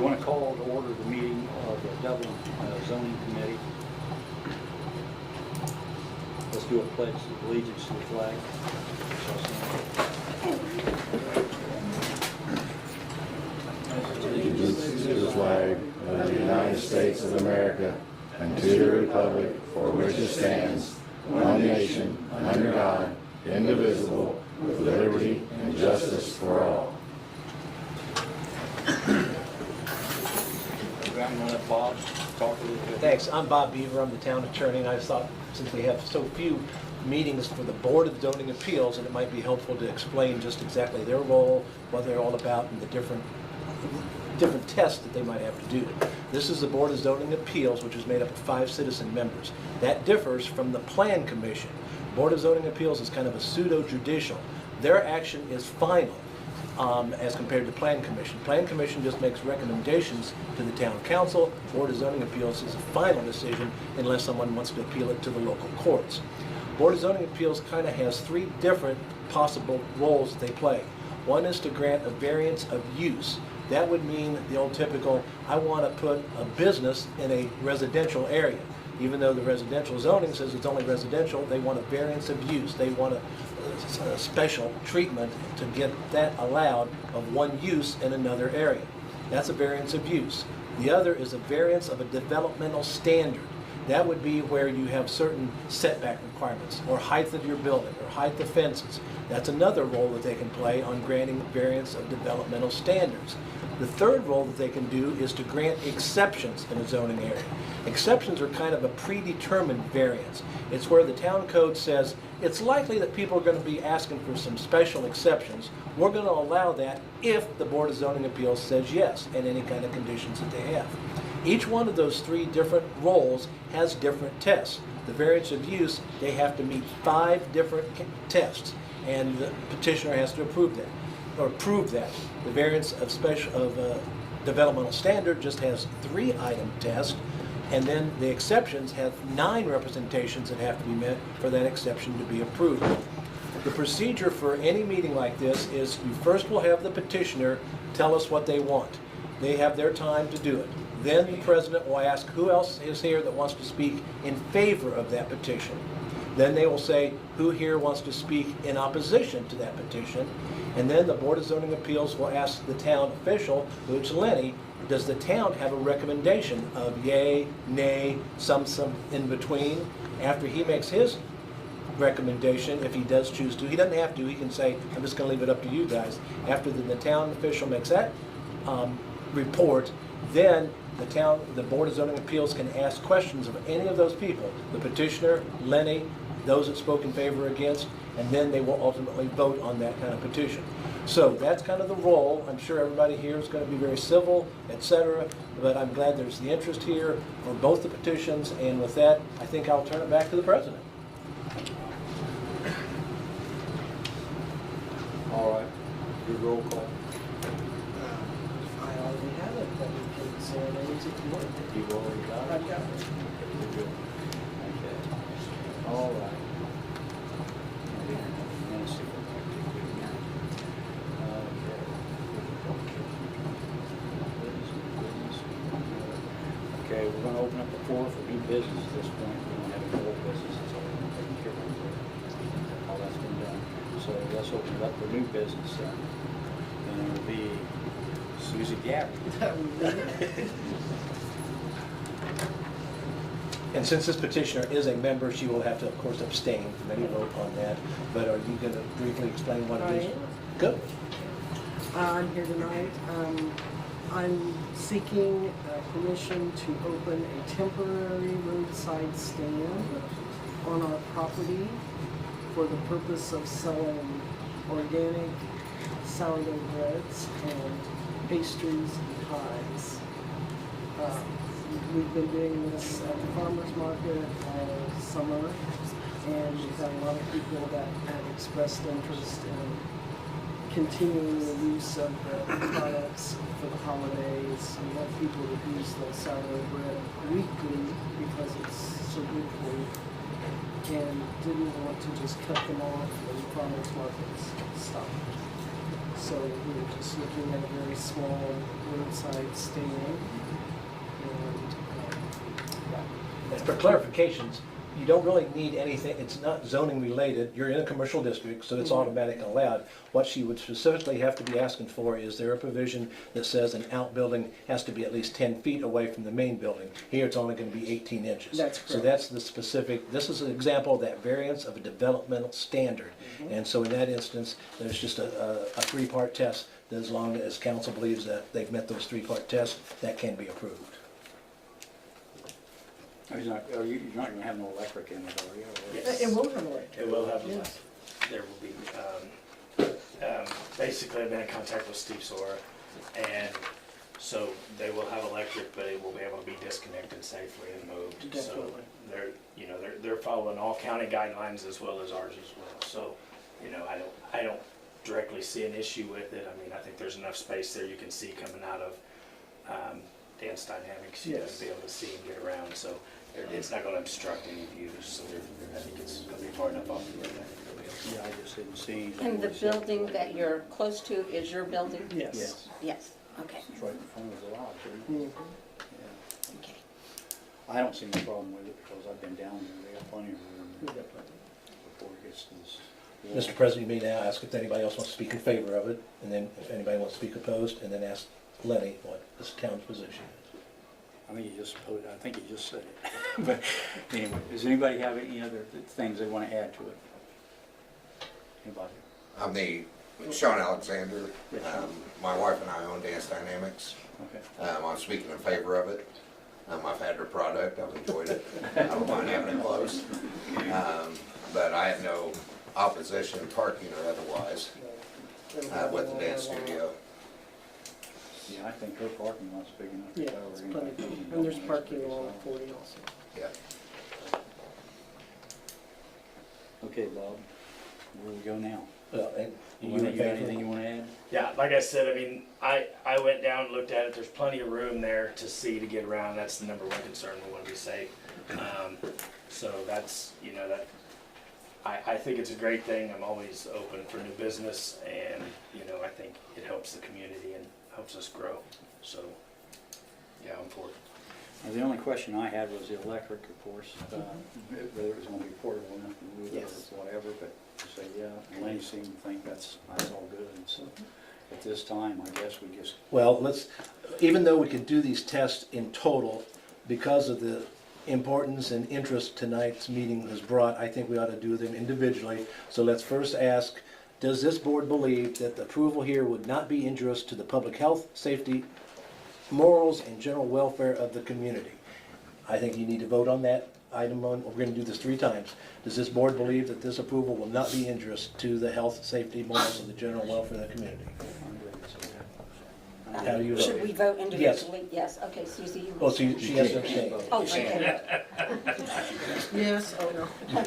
want to call to order the meeting of the Dublin Zoning Committee. Let's do a pledge of allegiance to the flag. Allegiance to the flag of the United States of America and to the republic for which it stands, one nation, under God, indivisible, with liberty and justice for all. I'm going to let Bob talk a little bit. Thanks. I'm Bob Beaver. I'm the town attorney, and I just thought since we have so few meetings for the Board of Zoning Appeals, that it might be helpful to explain just exactly their role, what they're all about, and the different tests that they might have to do. This is the Board of Zoning Appeals, which is made up of 5 citizen members. That differs from the Plan Commission. Board of Zoning Appeals is kind of a pseudo-judicial. Their action is final. As compared to Plan Commission. Plan Commission just makes recommendations to the town council. Board of Zoning Appeals is a final decision unless someone wants to appeal it to the local courts. Board of Zoning Appeals kind of has 3 different possible roles that they play. One is to grant a variance of use. That would mean the old typical, I want to put a business in a residential area. Even though the residential zoning says it's only residential, they want a variance of use. They want a special treatment to get that allowed of one use in another area. That's a variance of use. The other is a variance of a developmental standard. That would be where you have certain setback requirements, or height of your building, or height of fences. That's another role that they can play on granting variance of developmental standards. The third role that they can do is to grant exceptions in a zoning area. Exceptions are kind of a predetermined variance. It's where the town code says it's likely that people are going to be asking for some special exceptions. We're going to allow that if the Board of Zoning Appeals says yes, and any kind of conditions that they have. Each one of those 3 different roles has different tests. The variance of use, they have to meet 5 different tests, and the petitioner has to approve that, or prove that. The variance of developmental standard just has 3-item test, and then the exceptions have 9 representations that have to be met for that exception to be approved. The procedure for any meeting like this is you first will have the petitioner tell us what they want. They have their time to do it. Then the president will ask who else is here that wants to speak in favor of that petition. Then they will say who here wants to speak in opposition to that petition. And then the Board of Zoning Appeals will ask the town official, which is Lenny, does the town have a recommendation of yay, nay, some in between? After he makes his recommendation, if he does choose to, he doesn't have to, he can say, I'm just going to leave it up to you guys. After the town official makes that report, then the Board of Zoning Appeals can ask questions of any of those people, the petitioner, Lenny, those that spoke in favor or against, and then they will ultimately vote on that kind of petition. So that's kind of the role. I'm sure everybody here is going to be very civil, etc., but I'm glad there's the interest here for both the petitions, and with that, I think I'll turn it back to the president. All right, your roll call. I already have it, but we can say it if you want. You've already got it? I've got it. You're good. Okay. All right. Let's see. Okay, we're going to open up the floor for new business at this point. We don't have any old business, it's all been taken care of. All that's been done. So let's open it up for new business then. And it'll be Susie Gabbard. And since this petitioner is a member, she will have to, of course, abstain from any vote on that. But are you going to briefly explain what it is? I am. Good. I'm here tonight. I'm seeking permission to open a temporary roadside stand on our property for the purpose of selling organic sourdough breads and pastries and pies. We've been doing this at the farmer's market all summer, and we've had a lot of people that have expressed interest in continuing the use of the products for the holidays. We want people to use the sourdough bread weekly because it's so good for you, and didn't want to just cut them off when farmers markets stop. So we were just looking at a very small roadside stand. And, And for clarifications, you don't really need anything, it's not zoning related, you're in a commercial district, so it's automatic allowed. What she would specifically have to be asking for is there a provision that says an outbuilding has to be at least 10 feet away from the main building. Here it's only going to be 18 inches. That's So correct. that's the specific, this is an example of that variance of a developmental standard. And so in that instance, there's just a three-part test that as long as council believes that they've met those three-part tests, that can be approved. You're not gonna have no electric in it, are you? Yes. it will have electric. It will have, Yes. there will be, basically I've been in contact with Steve Sora, and so they will have electric, but it will be able to be disconnected safely and moved. So Definitely. they're following all county guidelines as well as ours as well. So, I don't directly see an issue with it. I mean, I think there's enough space there you can see coming out of, Dance Dynamics, you know, Yes. to be able to see and get around, so it's not gonna obstruct any views, so I think it's gonna be far enough off the road. I think it'll be okay. Yeah, I just didn't see anything. And the where it said- building that you're close to is your building? Yes. Yes, Yes, okay, it's right in front of the lodge, isn't it? Mhm. Yeah. okay. I don't see any problem with it because I've been down there, they got plenty of room We there got plenty. before it gets to this. wall. Mr. President, you may now ask if anybody else wants to speak in favor of it, and then if anybody wants to speak opposed, and then ask Lenny what this town's position is. I think you just said it. But anyway, does anybody have any other things they want to add to it? Anybody? I'm Sean Alexander. Yes. My wife and I own Dance Dynamics. Okay. I'm speaking in favor of it. I've had their product, I've enjoyed it. I don't mind having it closed. But I have no opposition, parking or otherwise, with the dance studio. Yeah, I think her parking lot's big enough. to Yeah, cover it's anybody. plenty, and there's parking along 40 also. Yeah. Okay, Bob, where do we go now? Well, and You got anything you want to add? Yeah, like I said, I mean, I went down and looked at it, there's plenty of room there to see, to get around, that's the number one concern, we wanna be safe. So that's, I think it's a great thing, I'm always open for new business, and, I think it helps the community and helps us grow, so, yeah, I'm for it. Now, the only question I had was the electric, of course, whether it was going to be portable enough to move it Yes. or whatever, but you say, yeah, and Lenny seemed to think that's all good, and so at this time, I guess we just, Well, even though we could do these tests in total, because of the importance and interest tonight's meeting has brought, I think we ought to do them individually. So let's first ask, does this board believe that the approval here would not be injurious to the public health, safety, morals, and general welfare of the community? I think you need to vote on that item. We're going to do this 3 times. Does this board believe that this approval will not be injurious to the health, safety, morals, and the general welfare of the community? How do you vote? Should we vote individually? Yes, okay, Susie, you. Oh, so she has to abstain. Oh, okay. Yes, oh no.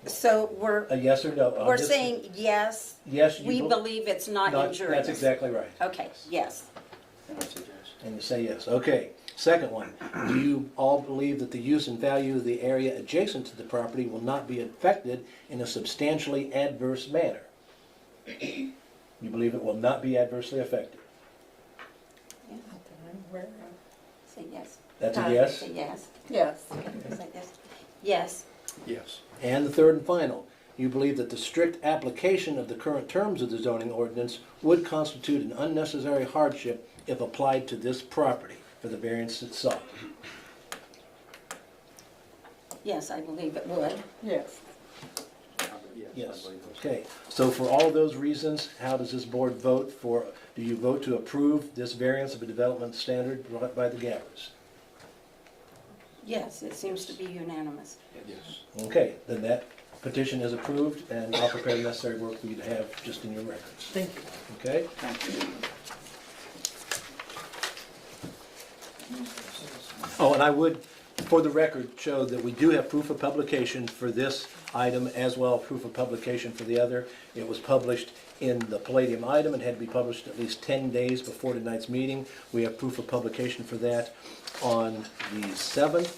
So A yes or no? on we're this? saying yes, Yes, you we bel- believe it's not injurious. That's exactly right. Okay, yes. and I suggest. And you say yes. Okay. Second one, do you all believe that the use and value of the area adjacent to the property will not be affected in a substantially adverse manner? You believe it will not be adversely affected? Say yes. That's a yes? Say yes. Yes. Say yes. Yes. Yes. And the third and final, you believe that the strict application of the current terms of the zoning ordinance would constitute an unnecessary hardship if applied to this property for the variance itself? Yes, I believe it would. Yes. Yes. I believe those. Okay, so for all of those reasons, how does this board vote for, do you vote to approve this variance of a development standard brought by the Gabbers? Yes, it seems to be unanimous. Yes. Okay, then that petition is approved, and I'll prepare the necessary work for you to have just in your records. Thank you. Okay? Thank you. Oh, and I would, for the record, show that we do have proof of publication for this item as well, proof of publication for the other. It was published in the Palladium item and had to be published at least 10 days before tonight's meeting. We have proof of publication for that on the 7th.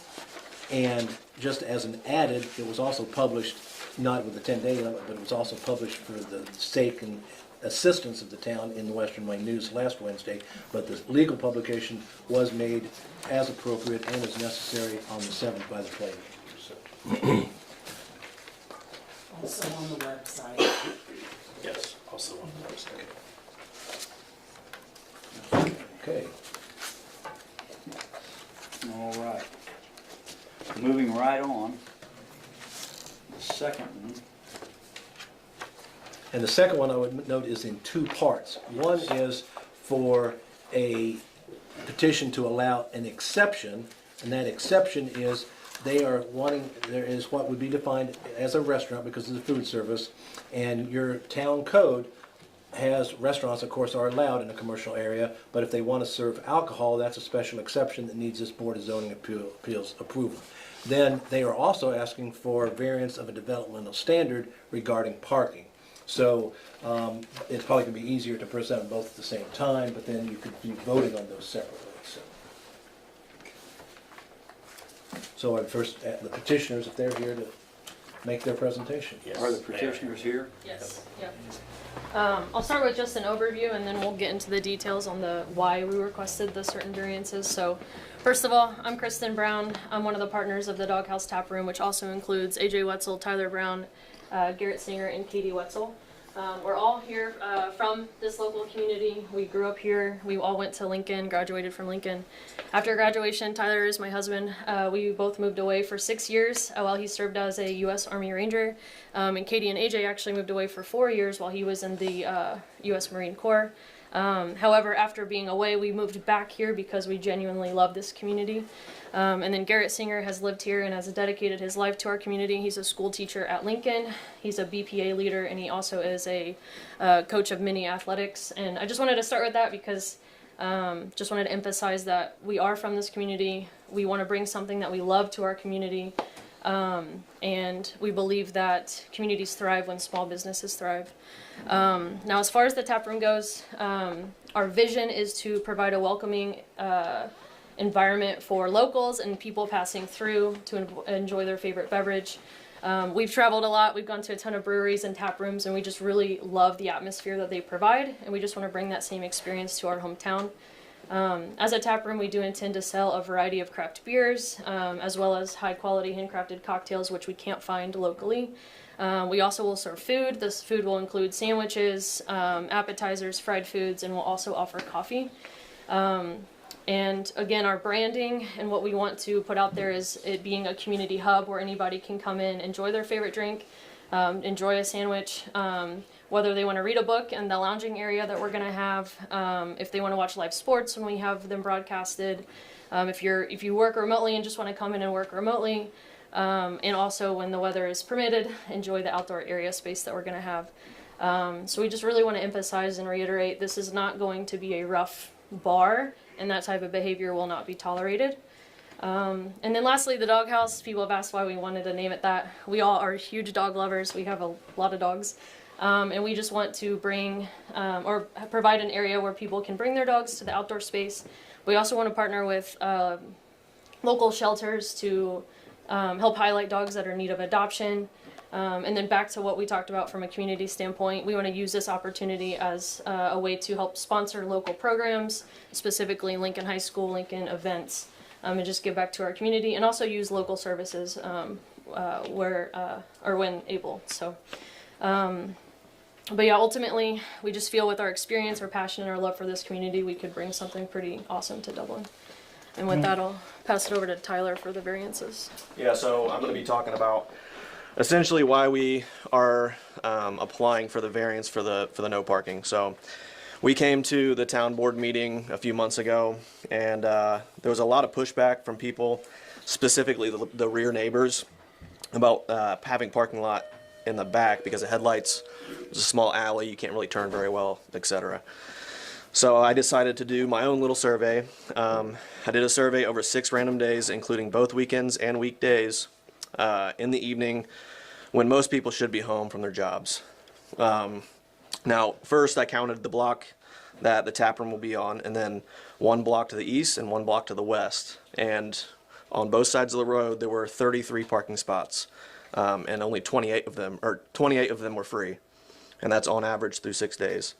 And just as an added, it was also published not with the 10-day limit, but it was also published for the sake and assistance of the town in the Western Wayne News last Wednesday. But the legal publication was made as appropriate and as necessary on the 7th by the planning board. Also on the website. Yes, also on the website. Okay. All right. Moving right on. The second one. And the second one I would note is in two parts. One is for a petition to allow an exception, and that exception is they are wanting, there is what would be defined as a restaurant because of the food service, and your town code has, restaurants of course are allowed in a commercial area, but if they want to serve alcohol, that's a special exception that needs this Board of Zoning Appeals approval. Then they are also asking for variance of a developmental standard regarding parking. So it's probably going to be easier to present them both at the same time, but then you could be voting on those separately. So I'd first, the petitioners, if they're here to make their presentation. Yes, Are the they are. petitioners here? Yes, yep. I'll start with just an overview and then we'll get into the details on the why we requested the certain variances. So first of all, I'm Kristen Brown. I'm one of the partners of the Doghouse Tap Room, which also includes AJ Wetzel, Tyler Brown, Garrett Singer, and Katie Wetzel. We're all here from this local community. We grew up here. We all went to Lincoln, graduated from Lincoln. After graduation, Tyler is my husband. We both moved away for 6 years while he served as a U.S. Army Ranger. And Katie and AJ actually moved away for 4 years while he was in the U.S. Marine Corps. However, after being away, we moved back here because we genuinely love this community. And then Garrett Singer has lived here and has dedicated his life to our community. He's a school teacher at Lincoln. He's a BPA leader, and he also is a coach of mini athletics. And I just wanted to start with that because just wanted to emphasize that we are from this community. We want to bring something that we love to our community. And we believe that communities thrive when small businesses thrive. Now, as far as the tap room goes, our vision is to provide a welcoming environment for locals and people passing through to enjoy their favorite beverage. We've traveled a lot. We've gone to a ton of breweries and tap rooms, and we just really love the atmosphere that they provide, and we just want to bring that same experience to our hometown. As a tap room, we do intend to sell a variety of craft beers, as well as high-quality handcrafted cocktails, which we can't find locally. We also will serve food. This food will include sandwiches, appetizers, fried foods, and we'll also offer coffee. And again, our branding and what we want to put out there is it being a community hub where anybody can come in, enjoy their favorite drink, enjoy a sandwich, whether they want to read a book in the lounging area that we're going to have, if they want to watch live sports when we have them broadcasted, if you work remotely and just want to come in and work remotely, and also when the weather is permitted, enjoy the outdoor area space that we're going to have. So we just really want to emphasize and reiterate this is not going to be a rough bar, and that type of behavior will not be tolerated. And then lastly, the doghouse. People have asked why we wanted to name it that. We all are huge dog lovers. We have a lot of dogs. And we just want to bring or provide an area where people can bring their dogs to the outdoor space. We also want to partner with local shelters to help highlight dogs that are in need of adoption. And then back to what we talked about from a community standpoint, we want to use this opportunity as a way to help sponsor local programs, specifically Lincoln High School, Lincoln events, and just give back to our community, and also use local services where or when able. So, but yeah, ultimately, we just feel with our experience, our passion, and our love for this community, we could bring something pretty awesome to Dublin. And with that, I'll pass it over to Tyler for the variances. Yeah, so I'm going to be talking about essentially why we are applying for the variance for the no parking. So we came to the town board meeting a few months ago, and there was a lot of pushback from people, specifically the rear neighbors, about having parking lot in the back because of headlights. It's a small alley, you can't really turn very well, etc. So I decided to do my own little survey. I did a survey over 6 random days, including both weekends and weekdays, in the evening when most people should be home from their jobs. Now, first I counted the block that the tap room will be on, and then 1 block to the east and 1 block to the west. And on both sides of the road, there were 33 parking spots. and only 28 of them were free, and that's on average through 6 days.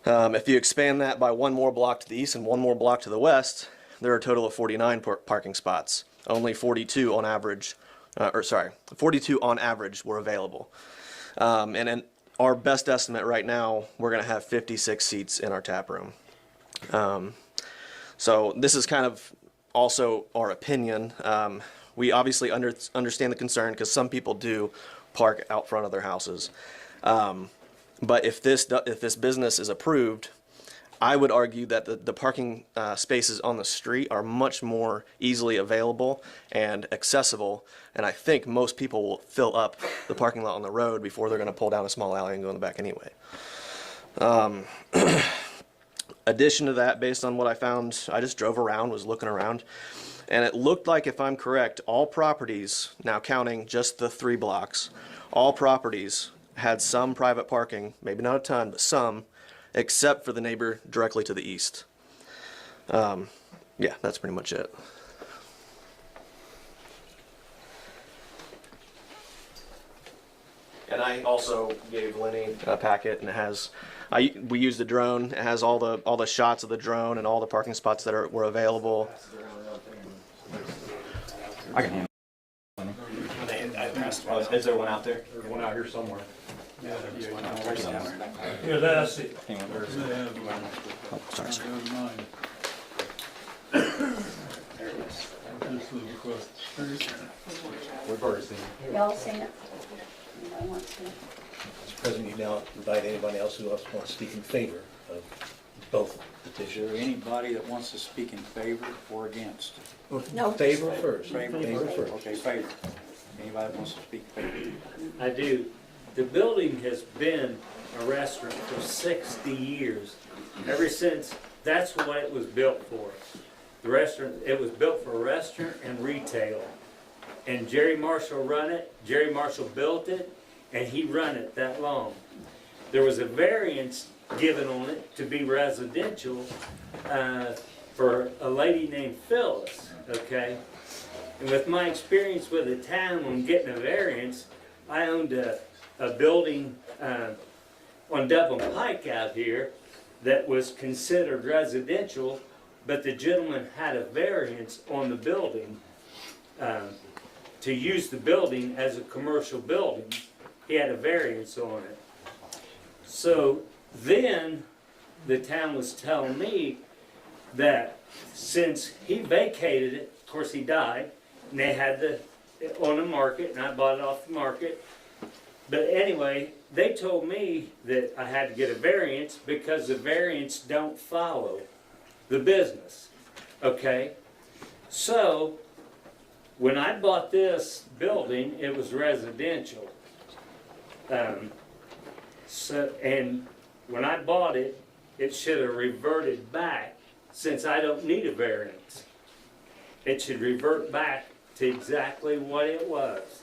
If you expand that by one more block to the east and one more block to the west, there are a total of 49 parking spots. Only 42 on average, 42 on average were available. And in our best estimate right now, we're going to have 56 seats in our tap room. So this is kind of also our opinion. We obviously understand the concern because some people do park out front of their houses. But if this business is approved, I would argue that the parking spaces on the street are much more easily available and accessible, and I think most people will fill up the parking lot on the road before they're going to pull down a small alley and go in the back anyway. Addition to that, based on what I found, I just drove around, was looking around, and it looked like, if I'm correct, all properties, now counting just the 3 blocks, all properties had some private parking, maybe not a ton, but some, except for the neighbor directly to the east. Yeah, that's pretty much it. And I also gave Lenny a packet, and it has, we used the drone. It has all the shots of the drone and all the parking spots that were available. I can handle it. Is there one out there? There's one out here somewhere. Yeah, Yeah, that's it. Oh, sorry, sir. There it is. We've already seen it. Y'all seen it? I want to. Mr. President, you now invite anybody else who else wants to speak in favor of both Is petitions. there anybody that wants to speak in favor or against? No. Favor first. Favor first. Okay, favor. Anybody that wants to speak in favor? I do. The building has been a restaurant for 60 years. Ever since, that's what it was built for. The restaurant, it was built for restaurant and retail. And Jerry Marshall run it, Jerry Marshall built it, and he run it that long. There was a variance given on it to be residential for a lady named Phyllis, okay? And with my experience with the town on getting a variance, I owned a building on Dublin Pike out here that was considered residential, but the gentleman had a variance on the building to use the building as a commercial building. He had a variance on it. So then the town was telling me that since he vacated it, of course he died, and they had it on the market, and I bought it off the market. But anyway, they told me that I had to get a variance because the variance don't follow the business, okay? So, when I bought this building, it was residential. And when I bought it, it should have reverted back, since I don't need a variance. It should revert back to exactly what it was.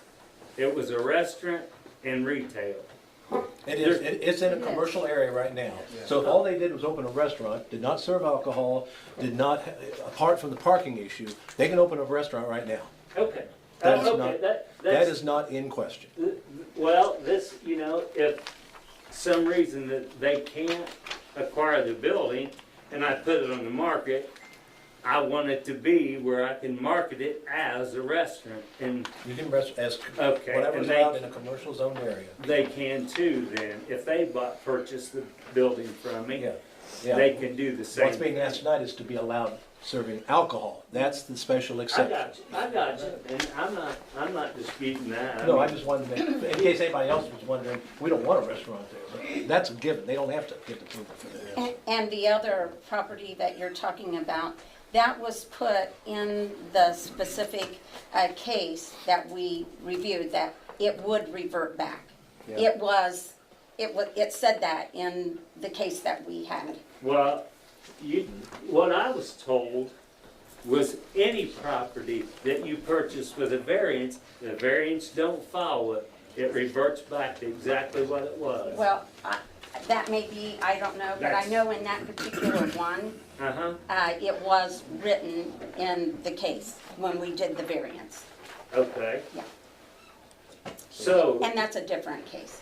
It was a restaurant and retail. It's in a commercial area right now. So if all they did was open a restaurant, did not serve alcohol, apart from the parking issue, they can open a restaurant right now. Okay. That is Okay, not- that- That that's- is not in question. Well, this, if some reason that they can't acquire the building and I put it on the market, I want it to be where I can market it as a restaurant, and You can rest as Okay, whatever's and they- allowed in a commercial zone area. they can too then. If they purchase the building from me, Yeah. they can do the same. What's being asked tonight is to be allowed serving alcohol. That's the special I exception. got you, and I'm not disputing that. No, I just wanted to make, in case anybody else was wondering, we don't want a restaurant there, but that's a given. They don't have to get approval for that. And the other property that you're talking about, that was put in the specific case that we reviewed, that it would revert back. Yeah. It said that in the case that we had. Well, what I was told was any property that you purchase with a variance, the variance don't follow it. It reverts back to exactly what it was. Well, that may be, I don't know, but I know in that particular one, it was written in the case when we did the variance. Okay. Yeah. So, And that's a different case.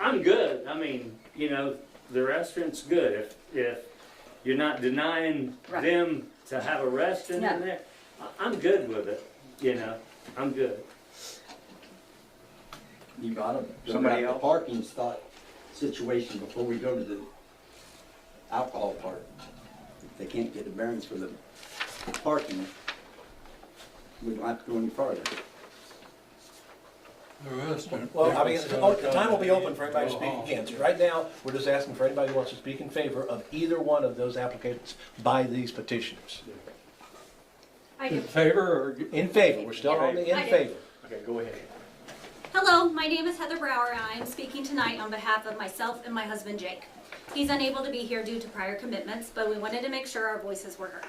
I'm good. I mean, you know, the restaurant's good. If you're not denying Right. them to have a restaurant No. in there, I'm good with it, you know, I'm good. You gotta Somebody the else? parking spot situation before we go to the alcohol part. If they can't get a variance for the parking, we don't have to go any farther. Well, I mean, the time will be open for anybody to speak against. Right now, we're just asking for anybody who wants to speak in favor of either one of those applications by these petitioners. I do. Favor or? In favor, we're still on the in I do. favor. Okay, go ahead. Hello, my name is Heather Brower, and I am speaking tonight on behalf of myself and my husband Jake. He's unable to be here due to prior commitments, but we wanted to make sure our voices were heard.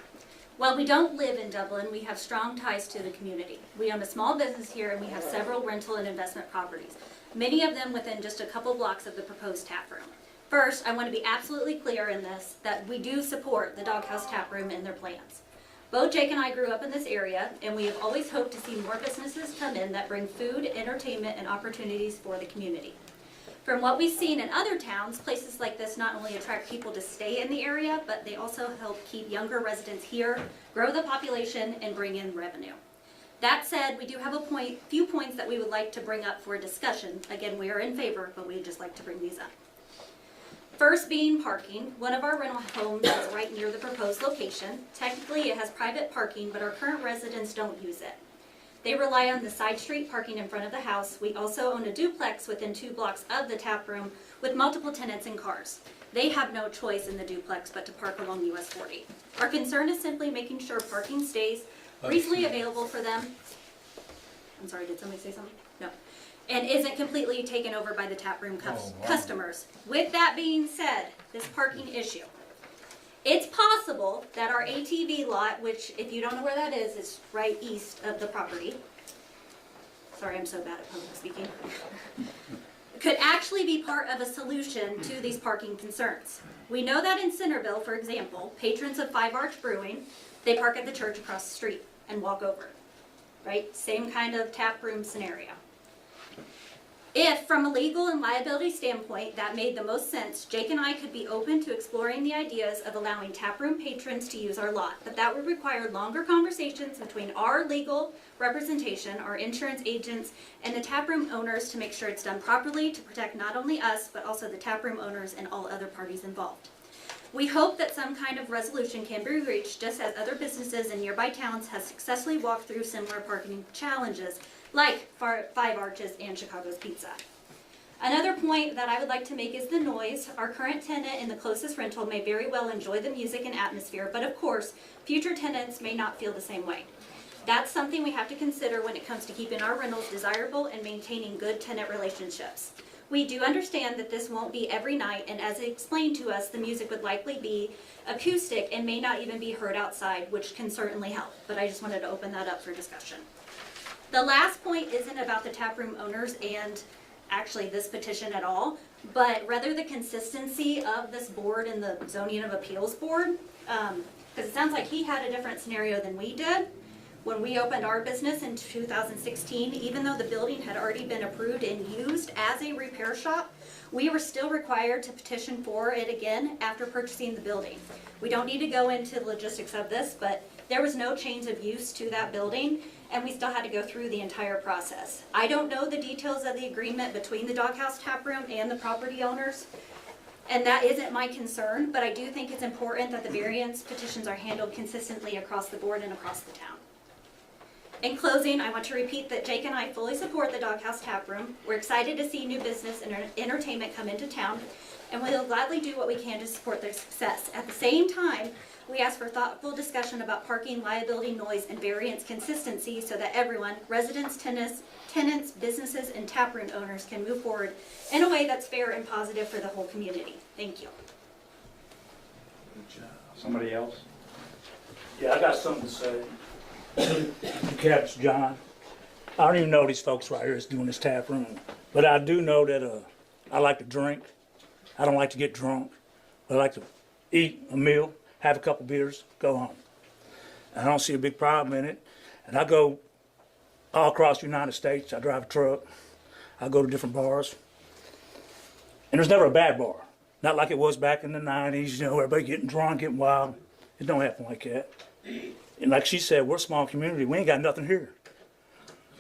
While we don't live in Dublin, we have strong ties to the community. We own a small business here, and we have several rental and investment properties, many of them within just a couple blocks of the proposed tap room. First, I want to be absolutely clear in this that we do support the Doghouse Tap Room and their plans. Both Jake and I grew up in this area, and we have always hoped to see more businesses come in that bring food, entertainment, and opportunities for the community. From what we've seen in other towns, places like this not only attract people to stay in the area, but they also help keep younger residents here, grow the population, and bring in revenue. That said, we do have few points that we would like to bring up for discussion. Again, we are in favor, but we'd just like to bring these up. First being parking. One of our rental homes is right near the proposed location. Technically, it has private parking, but our current residents don't use it. They rely on the side street parking in front of the house. We also own a duplex within 2 blocks of the tap room with multiple tenants and cars. They have no choice in the duplex but to park along US 40. Our concern is simply making sure parking stays reasonably available for them. I'm sorry, did somebody say something? No. And isn't completely taken over by the tap room customers. With that being said, this parking issue. It's possible that our ATV lot, which if you don't know where that is right east of the property. Sorry, I'm so bad at public speaking. Could actually be part of a solution to these parking concerns. We know that in Centerville, for example, patrons of Five Arch Brewing, they park at the church across the street and walk over, right? Same kind of tap room scenario. If, from a legal and liability standpoint, that made the most sense, Jake and I could be open to exploring the ideas of allowing taproom patrons to use our lot, but that would require longer conversations between our legal representation, our insurance agents, and the taproom owners to make sure it's done properly to protect not only us, but also the taproom owners and all other parties involved. We hope that some kind of resolution can be reached, just as other businesses in nearby towns have successfully walked through similar parking challenges, like Five Arches and Chicago's Pizza. Another point that I would like to make is the noise. Our current tenant in the closest rental may very well enjoy the music and atmosphere, but of course, future tenants may not feel the same way. That's something we have to consider when it comes to keeping our rentals desirable and maintaining good tenant relationships. We do understand that this won't be every night, and as explained to us, the music would likely be acoustic and may not even be heard outside, which can certainly help, but I just wanted to open that up for discussion. The last point isn't about the taproom owners and actually this petition at all, but rather the consistency of this board and the zoning of appeals board, because it sounds like he had a different scenario than we did. When we opened our business in 2016, even though the building had already been approved and used as a repair shop, we were still required to petition for it again after purchasing the building. We don't need to go into the logistics of this, but there was no change of use to that building, and we still had to go through the entire process. I don't know the details of the agreement between the Doghouse Tap Room and the property owners, and that isn't my concern, but I do think it's important that the variance petitions are handled consistently across the board and across the town. In closing, I want to repeat that Jake and I fully support the Doghouse Tap Room. We're excited to see new business and entertainment come into town, and we'll gladly do what we can to support their success. At the same time, we ask for thoughtful discussion about parking, liability, noise, and variance consistency so that everyone, residents, tenants, businesses, and taproom owners can move forward in a way that's fair and positive for the whole community. Thank you. Somebody else? Yeah, I got something to say. Caps John. I don't even know these folks right here is doing this tap room, but I do know that I like to drink. I don't like to get drunk. I like to eat a meal, have a couple beers, go home. I don't see a big problem in it. And I go all across the United States. I drive a truck. I go to different bars. And there's never a bad bar. Not like it was back in the 90s, you know, everybody getting drunk, getting wild. It don't happen like that. And like she said, we're a small community. We ain't got nothing here.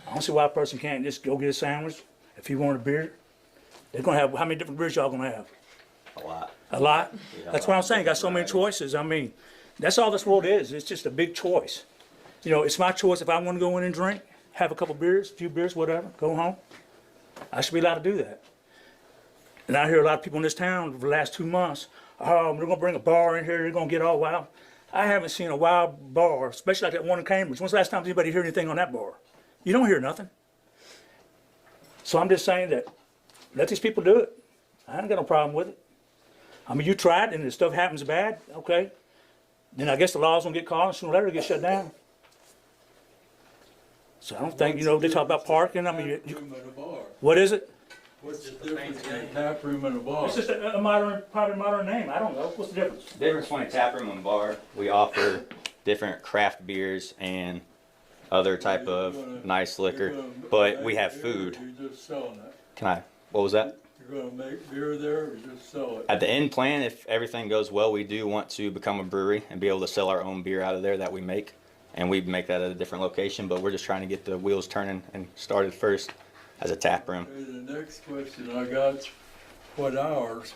I don't see why a person can't just go get a sandwich. If he want a beer, they're gonna have, how many different beers y'all gonna have? A lot. A lot? Yeah, That's what I'm saying, got so many choices. I mean, that's all this world is. It's just a big choice. You know, it's my choice if I wanna go in and drink, have a couple beers, a few beers, whatever, go home. I should be allowed to do that. And I hear a lot of people in this town for the last 2 months, oh, they're gonna bring a bar in here, they're gonna get all wild. I haven't seen a wild bar, especially like that one in Cambridge. When's the last time anybody heard anything on that bar? You don't hear nothing. So I'm just saying that, let these people do it. I ain't got no problem with it. I mean, you try it and if stuff happens bad, okay. Then I guess the law's gonna get called and sooner or later it'll get shut down. So I don't think, you know, they talk about parking, I mean, what is it? What's the difference between a tap room and a bar? It's just a modern, probably modern name, I don't know, what's the difference? The difference between a tap room and a bar, we offer different craft beers and other type of nice liquor, but we have food. You're just selling it. Can I, what was that? You're gonna make beer there or just sell it? At the end plan, if everything goes well, we do want to become a brewery and be able to sell our own beer out of there that we make. And we make that at a different location, but we're just trying to get the wheels turning and started first as a tap room. Okay, the next question I got, what hours?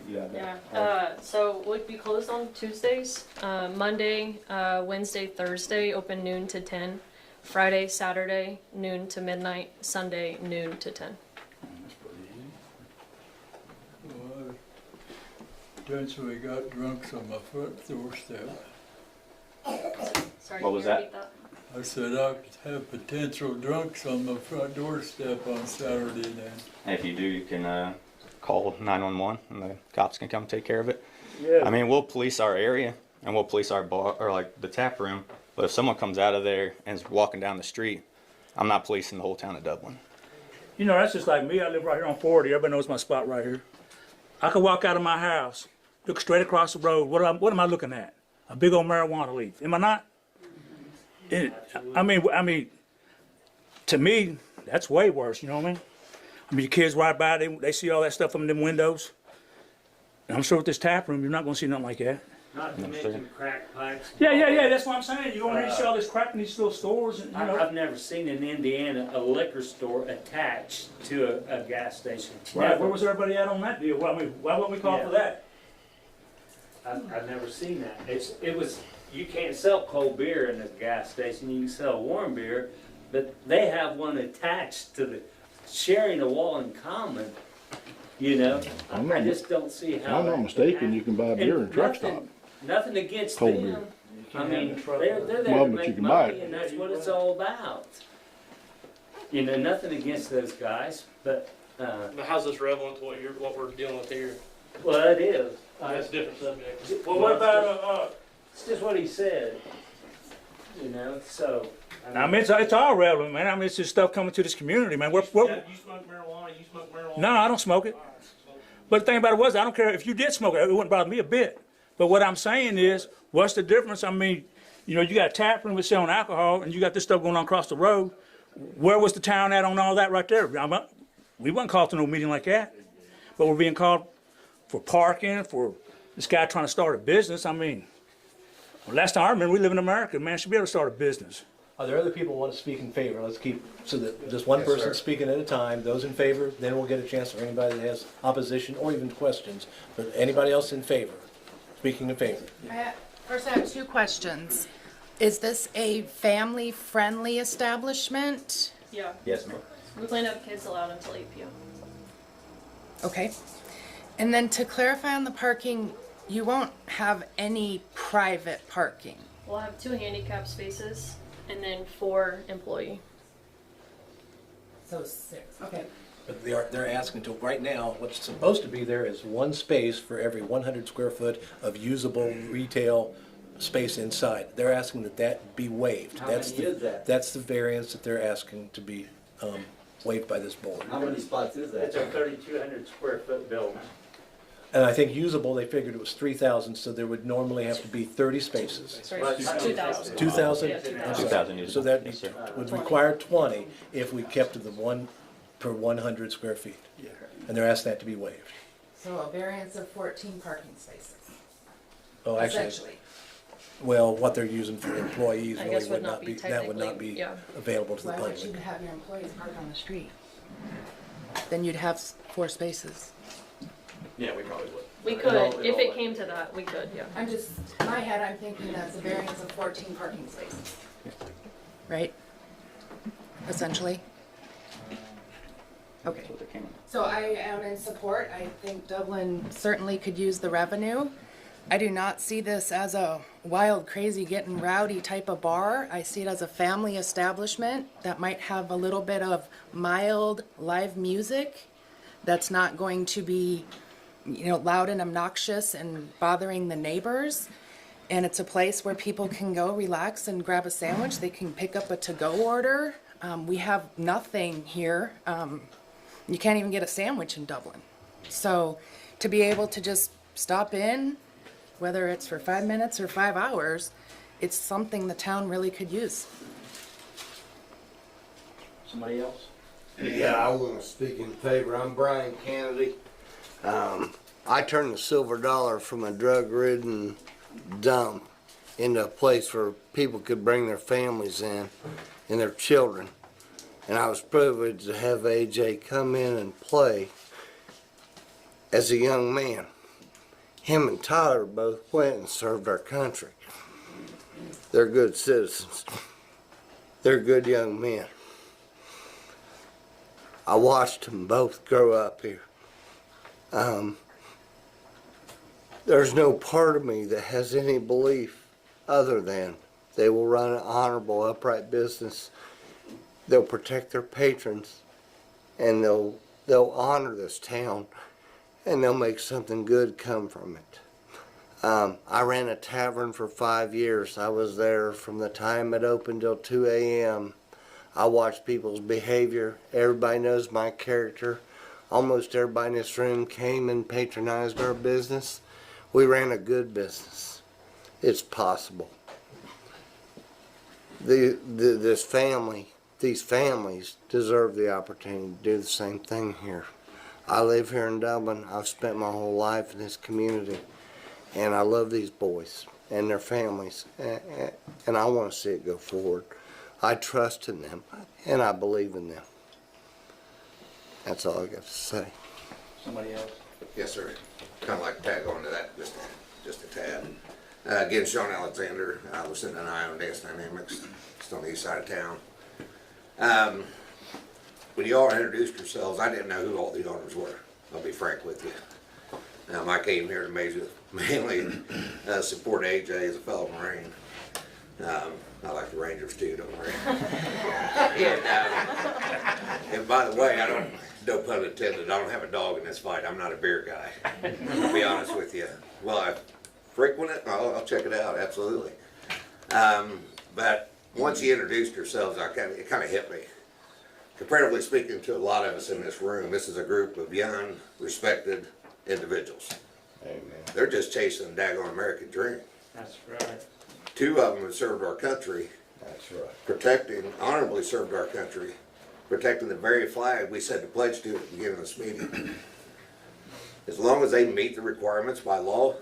Yeah, so we'd be closed on Tuesdays, Monday, Wednesday, Thursday, open noon to 10. Friday, Saturday, noon to midnight. Sunday, noon to 10. Well, eventually got drunks on my front doorstep. Sorry, What can was you that? repeat that? I said I could have potential drunks on my front doorstep on Saturday then. And if you do, you can call 911 and the cops can come take care of it. Yeah. I mean, we'll police our area and we'll police our bar, or like the tap room, but if someone comes out of there and is walking down the street, I'm not policing the whole town of Dublin. You know, that's just like me, I live right here on 40, everybody knows my spot right here. I could walk out of my house, look straight across the road, what am I looking at? A big old marijuana leaf, am I not? I mean, to me, that's way worse, you know what I mean? I mean, your kids ride by, they see all that stuff from them windows. And I'm sure with this tap room, you're not gonna see nothing like that. Not to mention crack pipes. Yeah, that's what I'm saying. You go in there, you see all this crap in these little stores and, you know. I've never seen in Indiana a liquor store attached to a gas station. Right, Never. where was everybody at on that deal? Well, I mean, why wouldn't we call for that? I've never seen that. It was, you can't sell cold beer in a gas station, you can sell warm beer, but they have one attached to the, sharing a wall in common, you know? I just don't see how. If I'm not mistaken, you can buy beer in a truck stop. Nothing against Cold them. beer. I mean, they're there Well, to but you make can buy money, it. and that's what it's all about. You know, nothing against those guys, but, But how's this relevant to what we're dealing with here? well, it is. That's a different subject. Well, what about, It's just what he said, you know, so. I mean, it's all relevant, man. I mean, it's just stuff coming to this community, man. You smoke marijuana, you smoke marijuana? No, I don't smoke it. But the thing about it was, I don't care if you did smoke it, it wouldn't bother me a bit. But what I'm saying is, what's the difference? I mean, you know, you got a tap room with selling alcohol, and you got this stuff going on across the road. Where was the town at on all that right there? We wasn't called to no meeting like that. But we're being called for parking, for this guy trying to start a business. I mean, last time I remember, we live in America. Man should be able to start a business. Are there other people who want to speak in favor? Let's keep, so that just one person speaking at a time. Those in favor, then we'll get a chance for anybody that has opposition or even questions. But anybody else in favor? Speaking in favor. First, I have two questions. Is this a family-friendly establishment? Yeah. Yes, ma'am. We plan to have kids allowed until 8 p.m. Okay. And then to clarify on the parking, you won't have any private parking? We'll have 2 handicap spaces and then 4 employee. So 6, okay. But they're asking to, right now, what's supposed to be there is 1 space for every 100 square foot of usable retail space inside. They're asking that be waived. How many is that? That's the variance that they're asking to be waived by this board. How many spots is that? It's a 3,200 square foot building. And I think usable, they figured it was 3,000, so there would normally have to be 30 spaces. Sorry, 2,000. 2,000? Yeah, 2,000. 2,000 usable. So that Yes, sir. would require 20 if we kept to the 1 per 100 square feet. And they're asking that to be waived. So a variance of 14 parking spaces, Oh, actually, essentially. well, what they're using for employees I really guess would not be, that would not technically, be yeah. available to the Why would you public. have your employees park on the street? Then you'd have 4 spaces. Yeah, we probably would. We could, if it came to that, we could, yeah. I'm just, in my head, I'm thinking that's a variance of 14 parking spaces. Right? Essentially? Okay. So I am in support. I think Dublin certainly could use the revenue. I do not see this as a wild, crazy, getting rowdy type of bar. I see it as a family establishment that might have a little bit of mild live music that's not going to be, you know, loud and obnoxious and bothering the neighbors. And it's a place where people can go relax and grab a sandwich. They can pick up a to-go order. We have nothing here. You can't even get a sandwich in Dublin. So to be able to just stop in, whether it's for 5 minutes or 5 hours, it's something the town really could use. Somebody else? Yeah, I want to speak in favor. I'm Brian Kennedy. I turned the Silver Dollar from a drug-ridden dump into a place where people could bring their families in and their children. And I was privileged to have AJ come in and play as a young man. Him and Tyler both went and served our country. They're good citizens. They're good young men. I watched them both grow up here. There's no part of me that has any belief other than they will run an honorable, upright business. They'll protect their patrons, and they'll honor this town, and they'll make something good come from it. I ran a tavern for 5 years. I was there from the time it opened till 2 a.m. I watched people's behavior. Everybody knows my character. Almost everybody in this room came and patronized our business. We ran a good business. It's possible. These families deserve the opportunity to do the same thing here. I live here in Dublin. I've spent my whole life in this community, and I love these boys and their families, and I want to see it go forward. I trust in them, and I believe in them. That's all I got to say. Somebody else? Yes, sir. Kind of like to tag on to that just a tad. Again, Sean Alexander, Lieutenant I on Dance Dynamics, just on the east side of town. When you all introduced yourselves, I didn't know who all the owners were. I'll be frank with you. I came here to mainly support AJ as a fellow Marine. I like the Rangers too, don't worry. And by the way, no pun intended, I don't have a dog in this fight. I'm not a beer guy, to be honest with you. Well, I frequent it, I'll check it out, absolutely. But once you introduced yourselves, it kind of hit me. Comparatively speaking to a lot of us in this room, this is a group of young, respected individuals. Amen. They're just chasing a daggone American dream. That's right. 2 of them have served our country. That's right. Honorably served our country, protecting the very flag we said to pledge to at the beginning of this meeting. As long as they meet the requirements by law,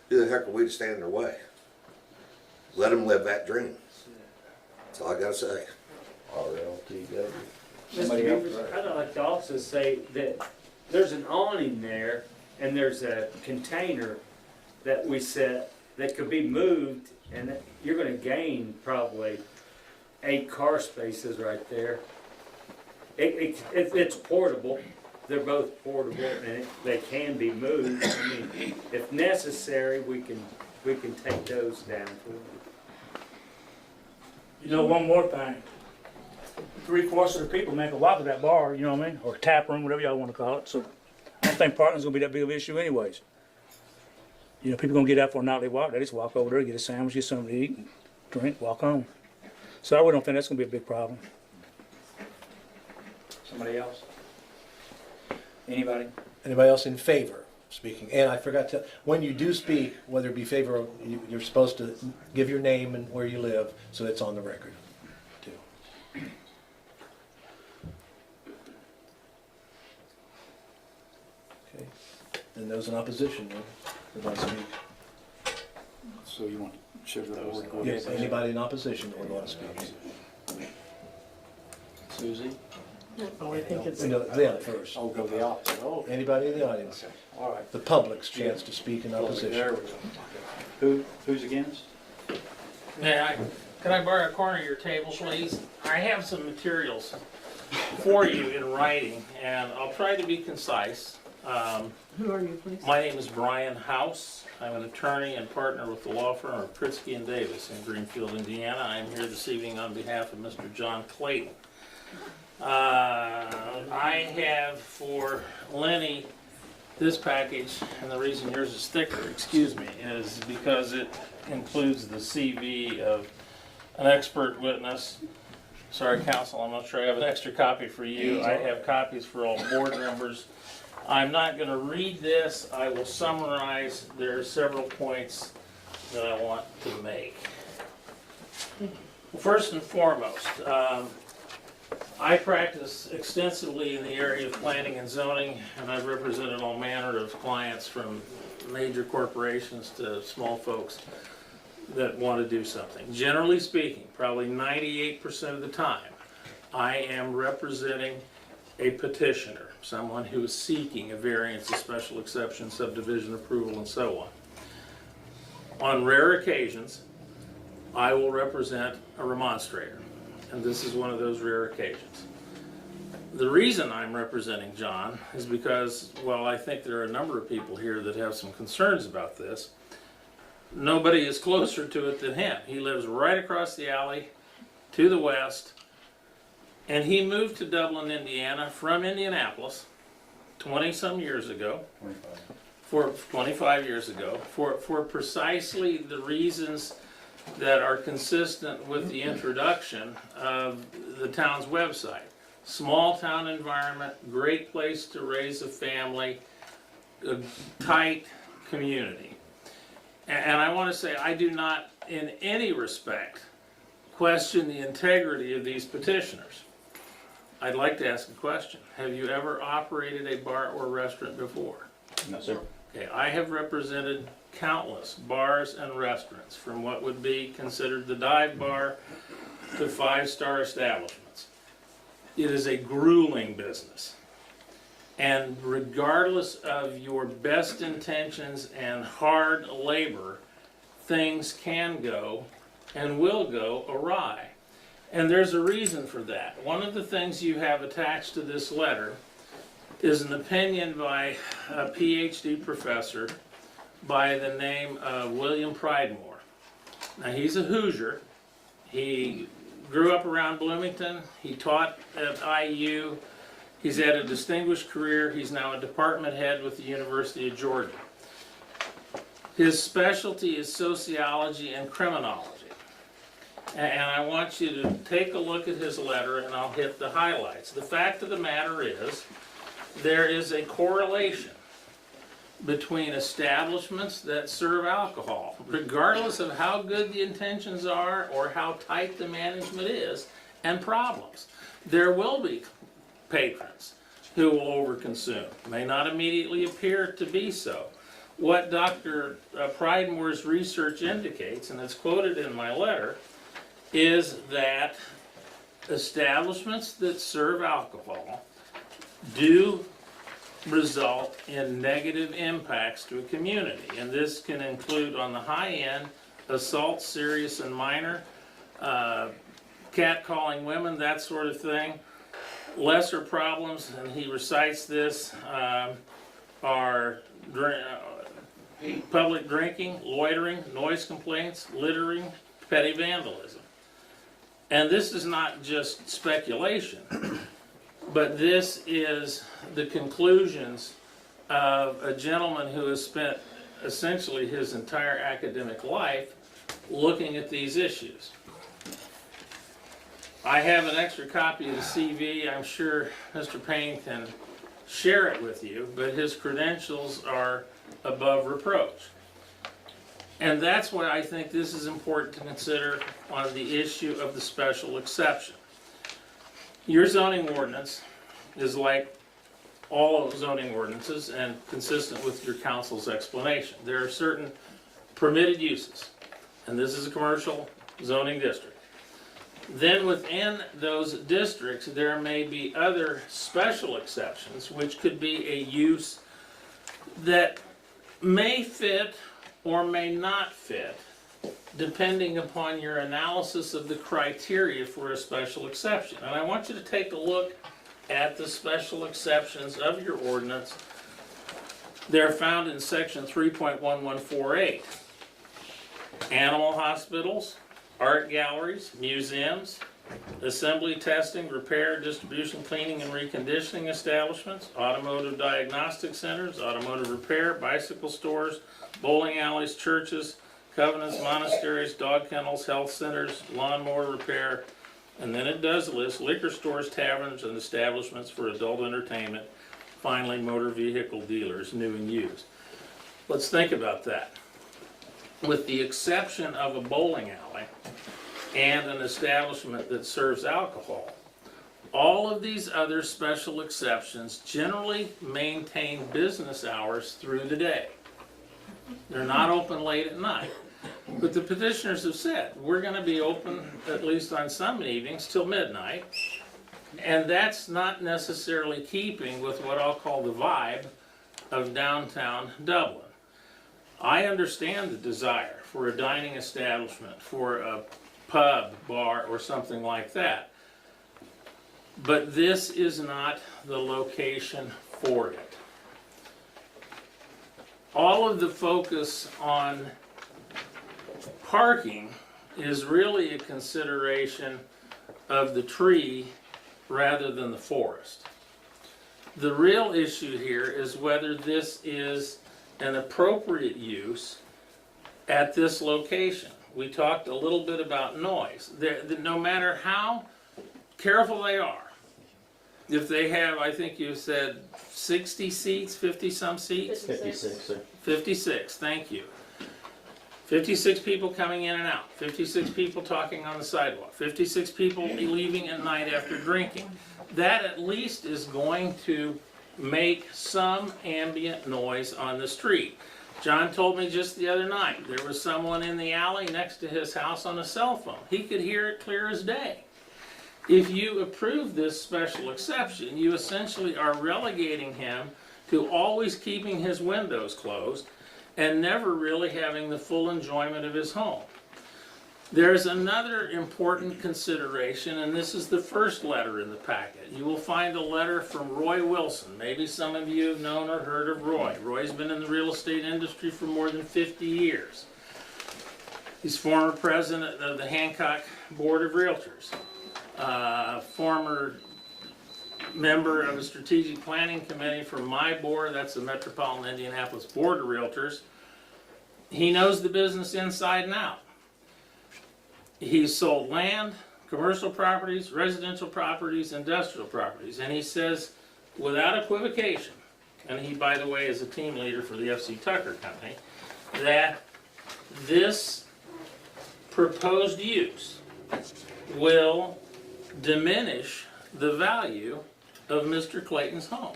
who the heck are we to stand in their way? Let them live that dream. That's all I gotta say. RLTW. Mr. Beavers, I'd like to also say that there's an awning there and there's a container that we set that could be moved, and you're gonna gain probably 8 car spaces right there. It's portable. They're both portable and they can be moved. I mean, if necessary, we can take those down for you. You know, one more thing. 3/4 of the people make a lot of that bar, you know what I mean? Or tap room, whatever y'all want to call it. So I don't think parking's gonna be that big of an issue anyways. You know, people gonna get out for a nightly walk. They just walk over there, get a sandwich, get something to eat, and drink, walk home. So I really don't think that's gonna be a big problem. Somebody else? Anybody? Anybody else in favor speaking. And I forgot to, when you do speak, whether it be favorable, you're supposed to give your name and where you live, so it's on the record, too. Okay. And those in opposition, would like to speak? So you want to share the board? Yes, anybody in opposition would want to speak? Susie? Oh, I think it's. No, them first. I'll go the opposite. Oh, Anybody in the audience? all right. The public's chance to speak in There opposition. we go. Who's against? Can I borrow a corner of your table, please? I have some materials for you in writing, and I'll try to be concise. Who are you, please? My name is Brian House. I'm an attorney and partner with the law firm of Pritzky and Davis in Greenfield, Indiana. I'm here this evening on behalf of Mr. John Clayton. I have for Lenny this package, and the reason yours is thicker, excuse me, is because it includes the CV of an expert witness. Sorry, counsel, I'm not sure I have an extra copy for you. I have copies for all board members. I'm not going to read this. I will summarize. There are several points that I want to make. First and foremost, I practice extensively in the area of planning and zoning, and I've represented all manner of clients from major corporations to small folks that want to do something. Generally speaking, probably 98% of the time, I am representing a petitioner, someone who is seeking a variance, a special exception, subdivision approval, and so on. On rare occasions, I will represent a remonstrator, and this is one of those rare occasions. The reason I'm representing John is because, well, I think there are a number of people here that have some concerns about this. Nobody is closer to it than him. He lives right across the alley to the west, and he moved to Dublin, Indiana from Indianapolis 20-some years ago. 25 years ago, for precisely the reasons that are consistent with the introduction of the town's website. Small town environment, great place to raise a family, a tight community. And I want to say, I do not in any respect question the integrity of these petitioners. I'd like to ask a question. Have you ever operated a bar or restaurant before? No, sir. Okay, I have represented countless bars and restaurants, from what would be considered the dive bar to five-star establishments. It is a grueling business. And regardless of your best intentions and hard labor, things can go and will go awry. And there's a reason for that. One of the things you have attached to this letter is an opinion by a PhD professor by the name of William Pridemore. Now, he's a Hoosier. He grew up around Bloomington. He taught at IU. He's had a distinguished career. He's now a department head with the University of Georgia. His specialty is sociology and criminology. And I want you to take a look at his letter, and I'll hit the highlights. The fact of the matter is, there is a correlation between establishments that serve alcohol, regardless of how good the intentions are or how tight the management is, and problems. There will be patrons who will overconsume. May not immediately appear to be so. What Dr. Pridemore's research indicates, and it's quoted in my letter, is that establishments that serve alcohol do result in negative impacts to a community. And this can include, on the high end, assault, serious and minor, catcalling women, that sort of thing. Lesser problems, and he recites this, are public drinking, loitering, noise complaints, littering, petty vandalism. And this is not just speculation, but this is the conclusions of a gentleman who has spent essentially his entire academic life looking at these issues. I have an extra copy of the CV. I'm sure Mr. Payne can share it with you, but his credentials are above reproach. And that's why I think this is important to consider on the issue of the special exception. Your zoning ordinance is like all zoning ordinances and consistent with your council's explanation. There are certain permitted uses, and this is a commercial zoning district. Then within those districts, there may be other special exceptions, which could be a use that may fit or may not fit, depending upon your analysis of the criteria for a special exception. And I want you to take a look at the special exceptions of your ordinance. They're found in section 3.1148. Animal hospitals, art galleries, museums, assembly, testing, repair, distribution, cleaning, and reconditioning establishments, automotive diagnostic centers, automotive repair, bicycle stores, bowling alleys, churches, covenants, monasteries, dog kennels, health centers, lawnmower repair, and then it does list liquor stores, taverns, and establishments for adult entertainment, finally motor vehicle dealers, new and used. Let's think about that. With the exception of a bowling alley and an establishment that serves alcohol, all of these other special exceptions generally maintain business hours through the day. They're not open late at night. But the petitioners have said, we're going to be open, at least on some evenings, till midnight. And that's not necessarily keeping with what I'll call the vibe of downtown Dublin. I understand the desire for a dining establishment, for a pub, bar, or something like that. But this is not the location for it. All of the focus on parking is really a consideration of the tree rather than the forest. The real issue here is whether this is an appropriate use at this location. We talked a little bit about noise. No matter how careful they are, if they have, I think you said 60 seats, 50 some seats? 56, sir. 56, thank you. 56 people coming in and out, 56 people talking on the sidewalk, 56 people leaving at night after drinking. That at least is going to make some ambient noise on the street. John told me just the other night, there was someone in the alley next to his house on a cell phone. He could hear it clear as day. If you approve this special exception, you essentially are relegating him to always keeping his windows closed and never really having the full enjoyment of his home. There's another important consideration, and this is the first letter in the packet. You will find a letter from Roy Wilson. Maybe some of you have known or heard of Roy. Roy's been in the real estate industry for more than 50 years. He's former president of the Hancock Board of Realtors, former member of the Strategic Planning Committee for my board, that's the Metropolitan Indianapolis Board of Realtors. He knows the business inside and out. He's sold land, commercial properties, residential properties, industrial properties, and he says, without equivocation, and he, by the way, is a team leader for the F.C. Tucker Company, that this proposed use will diminish the value of Mr. Clayton's home.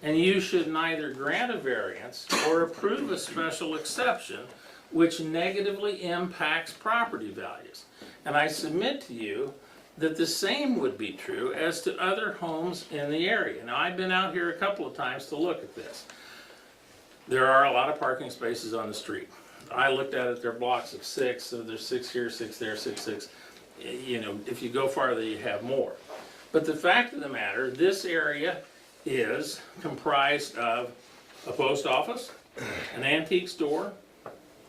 And you should neither grant a variance or approve a special exception which negatively impacts property values. And I submit to you that the same would be true as to other homes in the area. Now, I've been out here a couple of times to look at this. There are a lot of parking spaces on the street. I looked at it, there are blocks of 6, so there's 6 here, 6 there, 6, 6. You know, if you go farther, you have more. But the fact of the matter, this area is comprised of a post office, an antique store,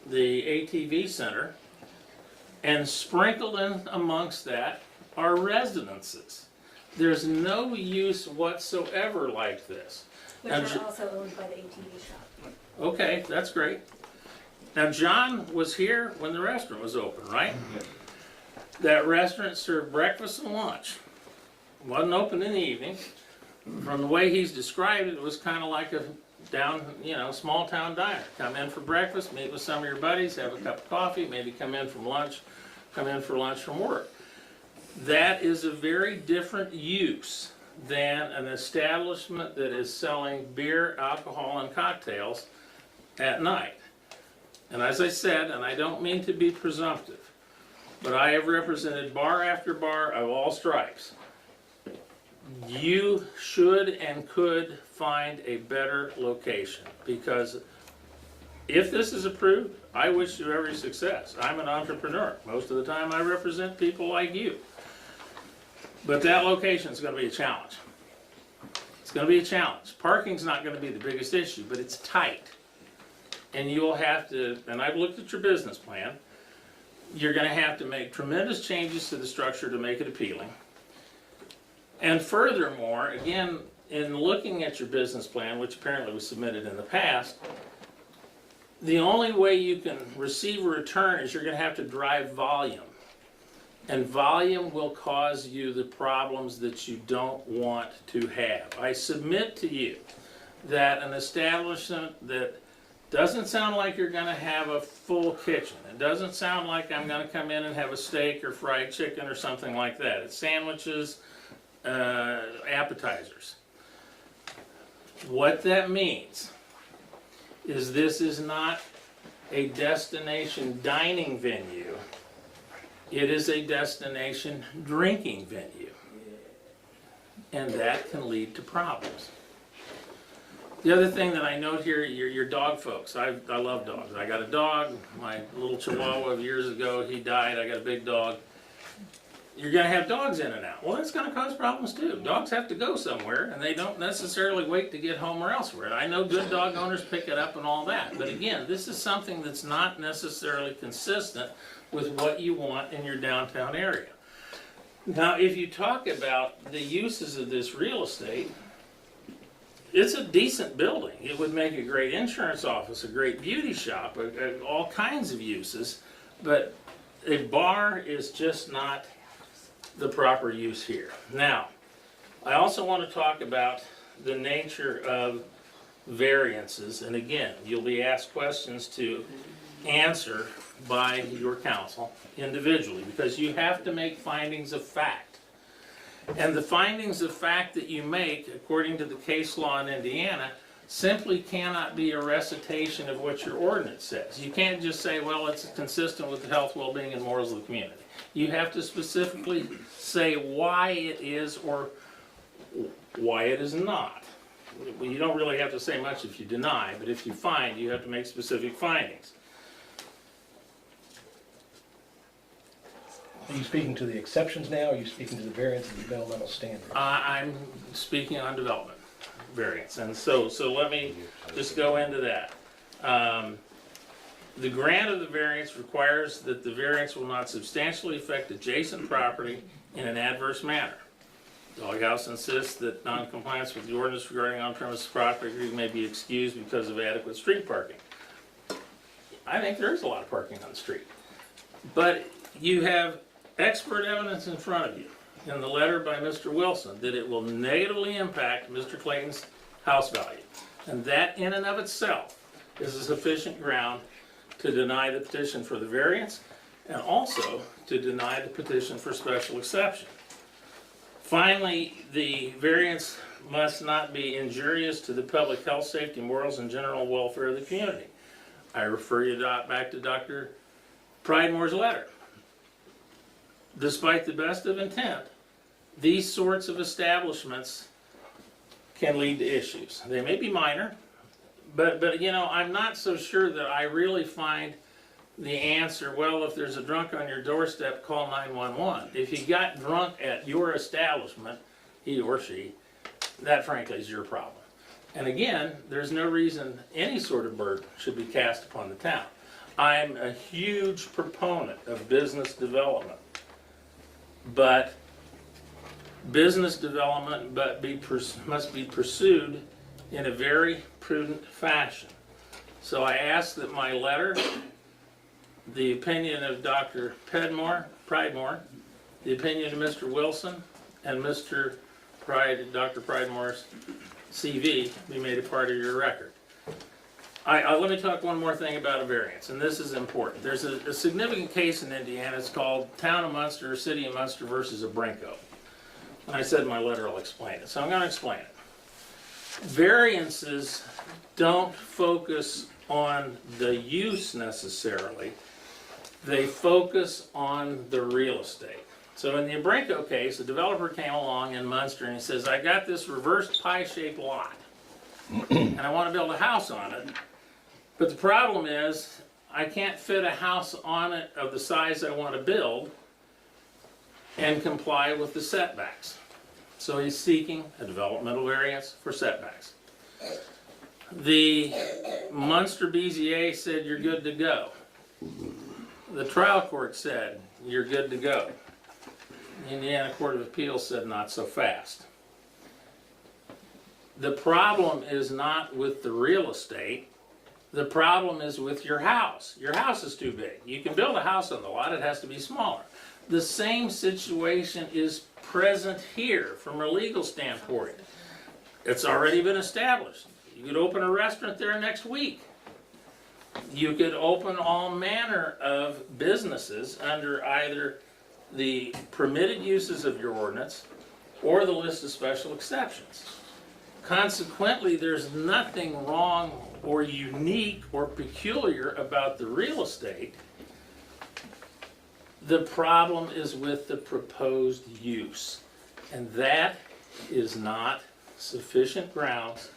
the ATV center, and sprinkled in amongst that are residences. There's no use whatsoever like this. Which are also owned by the ATV shop. Okay, that's great. Now, John was here when the restaurant was open, right? That restaurant served breakfast and lunch. Wasn't open in the evening. from the way he's described it, it was kind of like a down, small town diner. Come in for breakfast, meet with some of your buddies, have a cup of coffee, maybe come in for lunch from work. That is a very different use than an establishment that is selling beer, alcohol, and cocktails at night. And as I said, and I don't mean to be presumptive, but I have represented bar after bar of all stripes. You should and could find a better location, because if this is approved, I wish you every success. I'm an entrepreneur. Most of the time I represent people like you. But that location is going to be a challenge. It's going to be a challenge. Parking's not going to be the biggest issue, but it's tight. And you will have to, and I've looked at your business plan, you're going to have to make tremendous changes to the structure to make it appealing. And furthermore, again, in looking at your business plan, which apparently was submitted in the past, the only way you can receive a return is you're going to have to drive volume. And volume will cause you the problems that you don't want to have. I submit to you that an establishment that doesn't sound like you're going to have a full kitchen. It doesn't sound like I'm going to come in and have a steak or fried chicken or something like that. It's sandwiches, appetizers. What that means is this is not a destination dining venue. It is a destination drinking venue. And that can lead to problems. The other thing that I note here, your dog folks. I love dogs. I got a dog. My little Chihuahua of years ago, he died. I got a big dog. You're going to have dogs in and out. Well, that's going to cause problems too. Dogs have to go somewhere, and they don't necessarily wait to get home or elsewhere. And I know good dog owners pick it up and all that. But again, this is something that's not necessarily consistent with what you want in your downtown area. Now, if you talk about the uses of this real estate, it's a decent building. It would make a great insurance office, a great beauty shop, all kinds of uses. But a bar is just not the proper use here. Now, I also want to talk about the nature of variances. And again, you'll be asked questions to answer by your counsel individually, because you have to make findings of fact. And the findings of fact that you make, according to the case law in Indiana, simply cannot be a recitation of what your ordinance says. You can't just say, well, it's consistent with the health, well-being, and morals of the community. You have to specifically say why it is or why it is not. You don't really have to say much if you deny, but if you find, you have to make specific findings. Are you speaking to the exceptions now, or are you speaking to the variance and developmental standards? I'm speaking on development variance, and so let me just go into that. The grant of the variance requires that the variance will not substantially affect adjacent property in an adverse manner. Doghouse insists that non-compliance with the ordinance regarding on-premises property may be excused because of adequate street parking. I think there is a lot of parking on the street. But you have expert evidence in front of you in the letter by Mr. Wilson that it will negatively impact Mr. Clayton's house value. And that in and of itself is a sufficient ground to deny the petition for the variance and also to deny the petition for special exception. Finally, the variance must not be injurious to the public health, safety, morals, and general welfare of the community. I refer you back to Dr. Pridemore's letter. Despite the best of intent, these sorts of establishments can lead to issues. They may be minor, but you know, I'm not so sure that I really find the answer, well, if there's a drunk on your doorstep, call 911. If he got drunk at your establishment, he or she, that frankly is your problem. And again, there's no reason any sort of burden should be cast upon the town. I'm a huge proponent of business development, but business development must be prided in a very prudent fashion. So I ask that my letter, the opinion of Dr. Pridemore, the opinion of Mr. Wilson, and Mr. Dr. Pridemore's CV be made a part of your record. Let me talk one more thing about a variance, and this is important. There's a significant case in Indiana. It's called Town of Munster, City of Munster versus Abrinko. And I said in my letter I'll explain it, so I'm going to explain it. Variances don't focus on the use necessarily. They focus on the real estate. So in the Abrinko case, the developer came along in Munster and he says, I got this reversed pie-shaped lot, and I want to build a house on it. But the problem is, I can't fit a house on it of the size I want to build and comply with the setbacks. So he's seeking a developmental variance for setbacks. The Munster BZA said you're good to go. The trial court said you're good to go. The Indiana Court of Appeals said not so fast. The problem is not with the real estate. The problem is with your house. Your house is too big. You can build a house on the lot, it has to be smaller. The same situation is present here from a legal standpoint. It's already been established. You could open a restaurant there next week. You could open all manner of businesses under either the permitted uses of your ordinance or the list of special exceptions. Consequently, there's nothing wrong or unique or peculiar about the real estate. The problem is with the proposed use, and that is not sufficient grounds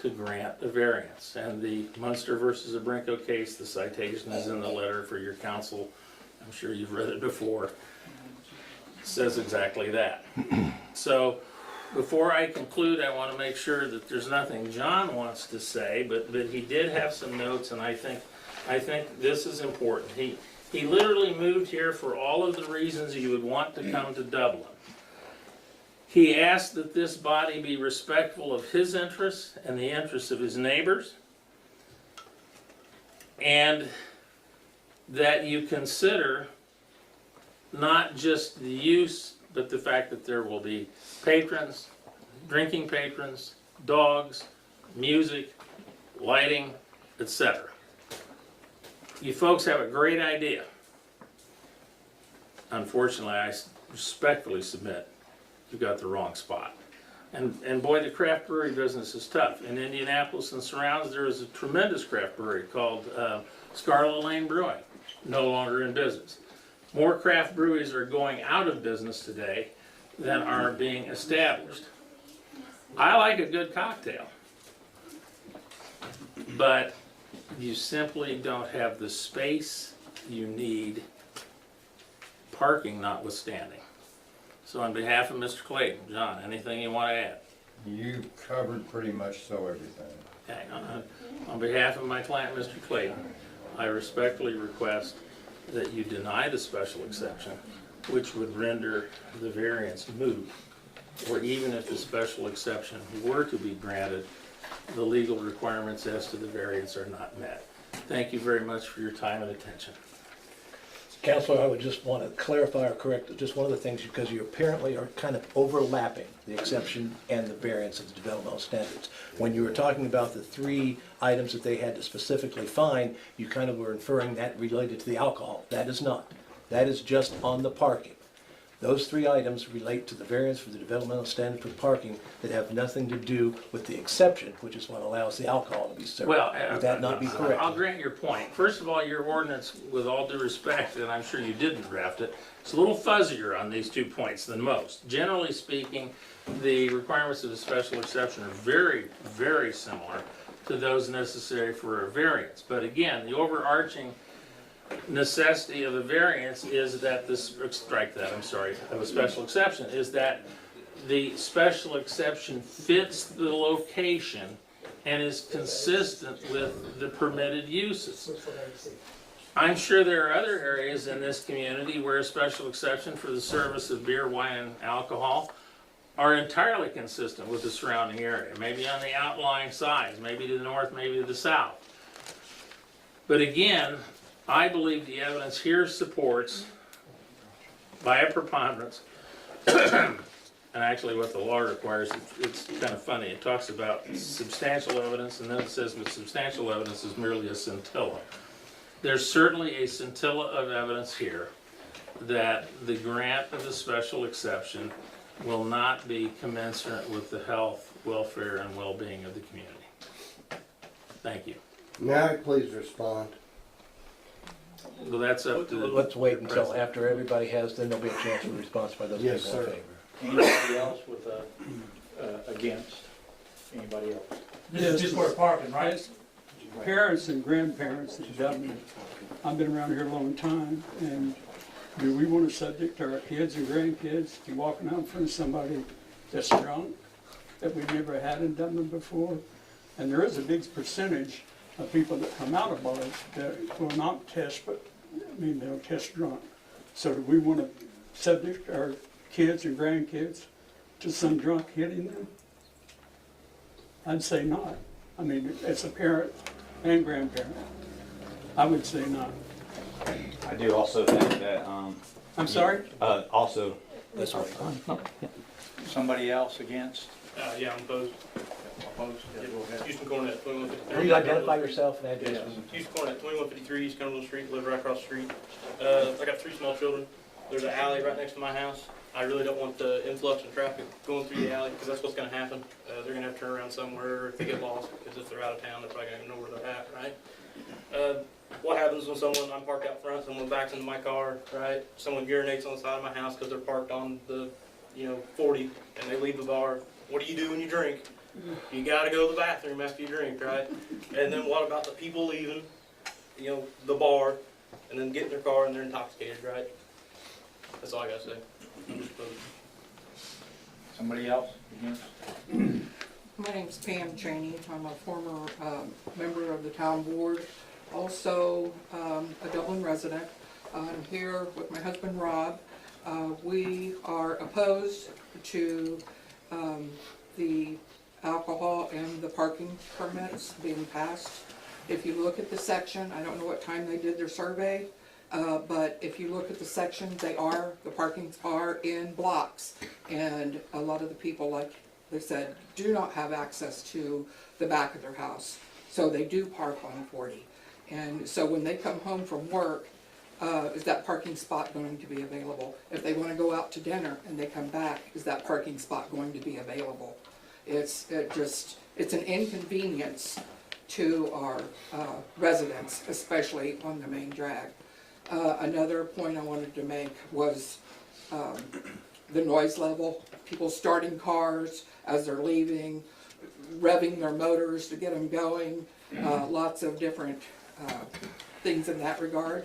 to grant a variance. And the Munster versus Abrinko case, the citation is in the letter for your counsel. I'm sure you've read it before. It says exactly that. So before I conclude, I want to make sure that there's nothing John wants to say, but he did have some notes, and I think this is important. He literally moved here for all of the reasons you would want to come to Dublin. He asked that this body be respectful of his interests and the interests of his neighbors, and that you consider not just the use, but the fact that there will be patrons, drinking patrons, dogs, music, lighting, etc. You folks have a great idea. Unfortunately, I respectfully submit you got the wrong spot. And boy, the craft brewery business is tough. In Indianapolis and surrounds, there is a tremendous craft brewery called Scarlet Lane Brewing, no longer in business. More craft breweries are going out of business today than are being established. I like a good cocktail, but you simply don't have the space you need, parking notwithstanding. So on behalf of Mr. Clayton, John, anything you want to add? You covered pretty much so everything. Okay, on behalf of my client, Mr. Clayton, I respectfully request that you deny the special exception, which would render the variance moot, or even if the special exception were to be granted, the legal requirements as to the variance are not met. Thank you very much for your time and attention. Counselor, I would just want to clarify or correct just one of the things, because you apparently are kind of overlapping the exception and the variance of the developmental standards. When you were talking about the 3 items that they had to specifically find, you kind of were inferring that related to the alcohol. That is not. That is just on the parking. Those 3 items relate to the variance for the developmental standard for parking that have nothing to do with the exception, which is what allows the alcohol to be served. Well, would that not be correct? I'll grant your point. First of all, your ordinance, with all due respect, and I'm sure you didn't draft it, it's a little fuzzier on these 2 points than most. Generally speaking, the requirements of the special exception are very, very similar to those necessary for a variance. But again, the overarching necessity of a variance is that this, strike that, I'm sorry, of a special exception, is that the special exception fits the location and is consistent with the permitted uses. I'm sure there are other areas in this community where a special exception for the service of beer, wine, and alcohol are entirely consistent with the surrounding area, maybe on the outlying sides, maybe to the north, maybe to the south. But again, I believe the evidence here supports, by a preponderance, a And actually what the law requires, it's kind of funny. It talks about substantial evidence, and then it says with substantial evidence is merely a scintilla. There's certainly a scintilla of evidence here that the grant of the special exception will not be commensurate with the health, welfare, and well-being of the community. Thank you. May I please respond? Well, that's up to the... Let's wait until after everybody has, then there'll be a chance for response by those Yes, people in sir. favor. Anybody else with against? Anybody else? This is just for parking, right? Parents and grandparents in Dublin, I've been around here a long time, and do we want to subject our kids and grandkids to walking out in front of somebody that's drunk that we've never had in Dublin before? And there is a big percentage of people that come out of bars that will not test, but I mean they'll test drunk. So do we want to subject our kids and grandkids to some drunk hitting them? I'd say not. I mean, as a parent and grandparent, I would say not. I do also think that, I'm sorry? Also, That's right. Somebody else against? Yeah, I'm opposed. Opposed? Yeah, go ahead. Houston Cornet, 2153. Will you identify yourself and address? Houston Cornet, 2153 East Cumberland Street, live right across the street. I got 3 small children. There's an alley right next to my house. I really don't want the influx of traffic going through the alley because that's what's going to happen. They're going to have to turn around somewhere if they get lost, because if they're out of town, they're probably going to know where they're at, right? What happens when I'm parked out front, someone backs into my car, right? Someone urinates on the side of my house because they're parked on the, 40, and they leave the bar. What do you do when you drink? You got to go to the bathroom after you drink, right? And then what about the people leaving, the bar, and then get in their car and they're intoxicated, right? That's all I got to say. Somebody else against? My name's Pam Cheney. I'm a former member of the town board, also a Dublin resident. I'm here with my husband Rob. We are opposed to the alcohol and the parking permits being passed. If you look at the section, I don't know what time they did their survey, but if you look at the section, the parkings are in blocks. And a lot of the people, like they said, do not have access to the back of their house. So they do park on 40. And so when they come home from work, is that parking spot going to be available? If they want to go out to dinner and they come back, is that parking spot going to be available? It's an inconvenience to our residents, especially on the main drag. Another point I wanted to make was the noise level. People starting cars as they're leaving, revving their motors to get them going, lots of different things in that regard.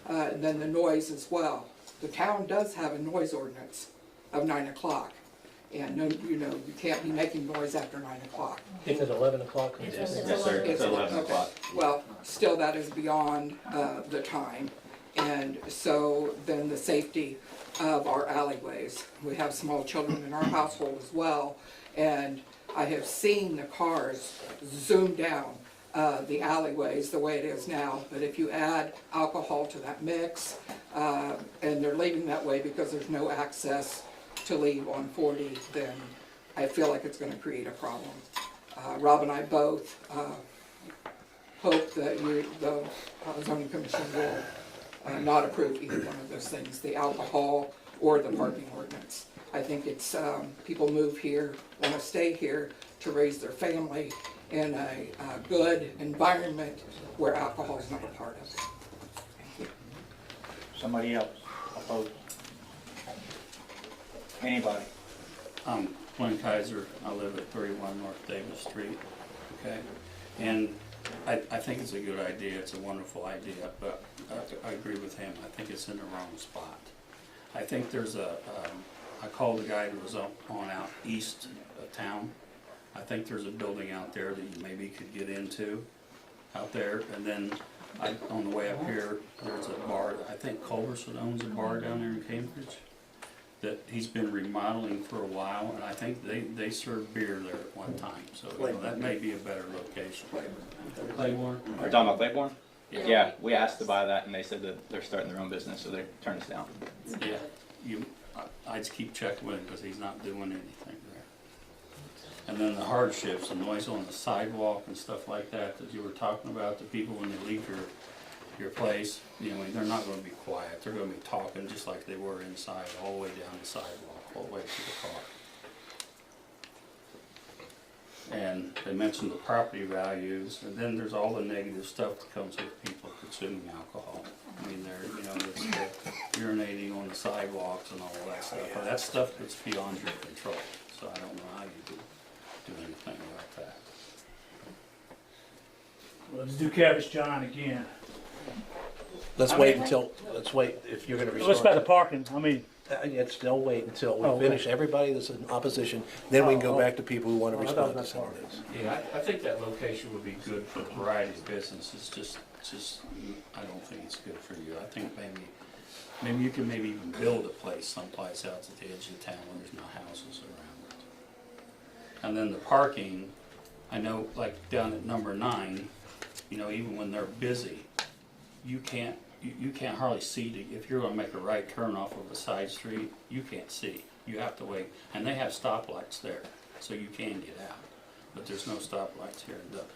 And then the noise as well. The town does have a noise ordinance of 9 o'clock. And you can't be making noise after 9 o'clock. Isn't it 11 o'clock? yes, sir, it's 11 o'clock. Well, still that is beyond the time. And so then the safety of our alleyways. We have small children in our household as well. And I have seen the cars zoom down the alleyways the way it is now. But if you add alcohol to that mix, and they're leaving that way because there's no access to leave on 40, then I feel like it's going to create a problem. Rob and I both hope that the zoning commission will not approve either one of those things, the alcohol or the parking ordinance. I think it's people move here, want to stay here to raise their family in a good environment where alcohol is not a part of it. Thank you. Somebody else opposed? Anybody? I'm Glenn Kaiser. I live at 31 North Davis Street. Okay, and I think it's a good idea. It's a wonderful idea, but I agree with him. I think it's in the wrong spot. I think there's I called the guy who was on out east of town. I think there's a building out there that you maybe could get into out there, and then on the way up here, there's a bar. I think Culberson owns a bar down there in Cambridge that he's been remodeling for a while, and I think they served beer there at one time, so that may be a better location. Claiborne? Are you talking about Claiborne? Yeah. Yeah, we asked to buy that, and they said that they're starting their own business, so they turned us down. Yeah, I'd just keep checking with him because he's not doing anything there. And then the hardships, the noise on the sidewalk and stuff like that you were talking about, the people when they leave your place, you know, they're not gonna be quiet. They're gonna be talking just like they were inside, all the way down the sidewalk, all the way to the car. And they mentioned the property values, and then there's all the negative stuff that comes with people consuming alcohol. I mean, they're, you know, it's the urinating on the sidewalks and all of that stuff. But that's stuff that's beyond your control, so I don't know how you do anything about that. Well, let's do Cabbage John again. Let's wait, if you're gonna respond. What's about the parking? I mean, They'll wait until Oh, we finish okay. everybody that's in opposition, then we can go back to people who want to respond to some of this. Yeah, I think that location would be good for a variety of businesses, just, I don't think it's good for you. I think maybe you can maybe even build a place someplace out at the edge of town where there's no houses around it. And then the parking, I know like down at number 9, you know, even when they're busy, you can't hardly see if you're gonna make a right turn off of a side street, you can't see. You have to wait, and they have stoplights there, so you can get out, but there's no stoplights here in Dublin.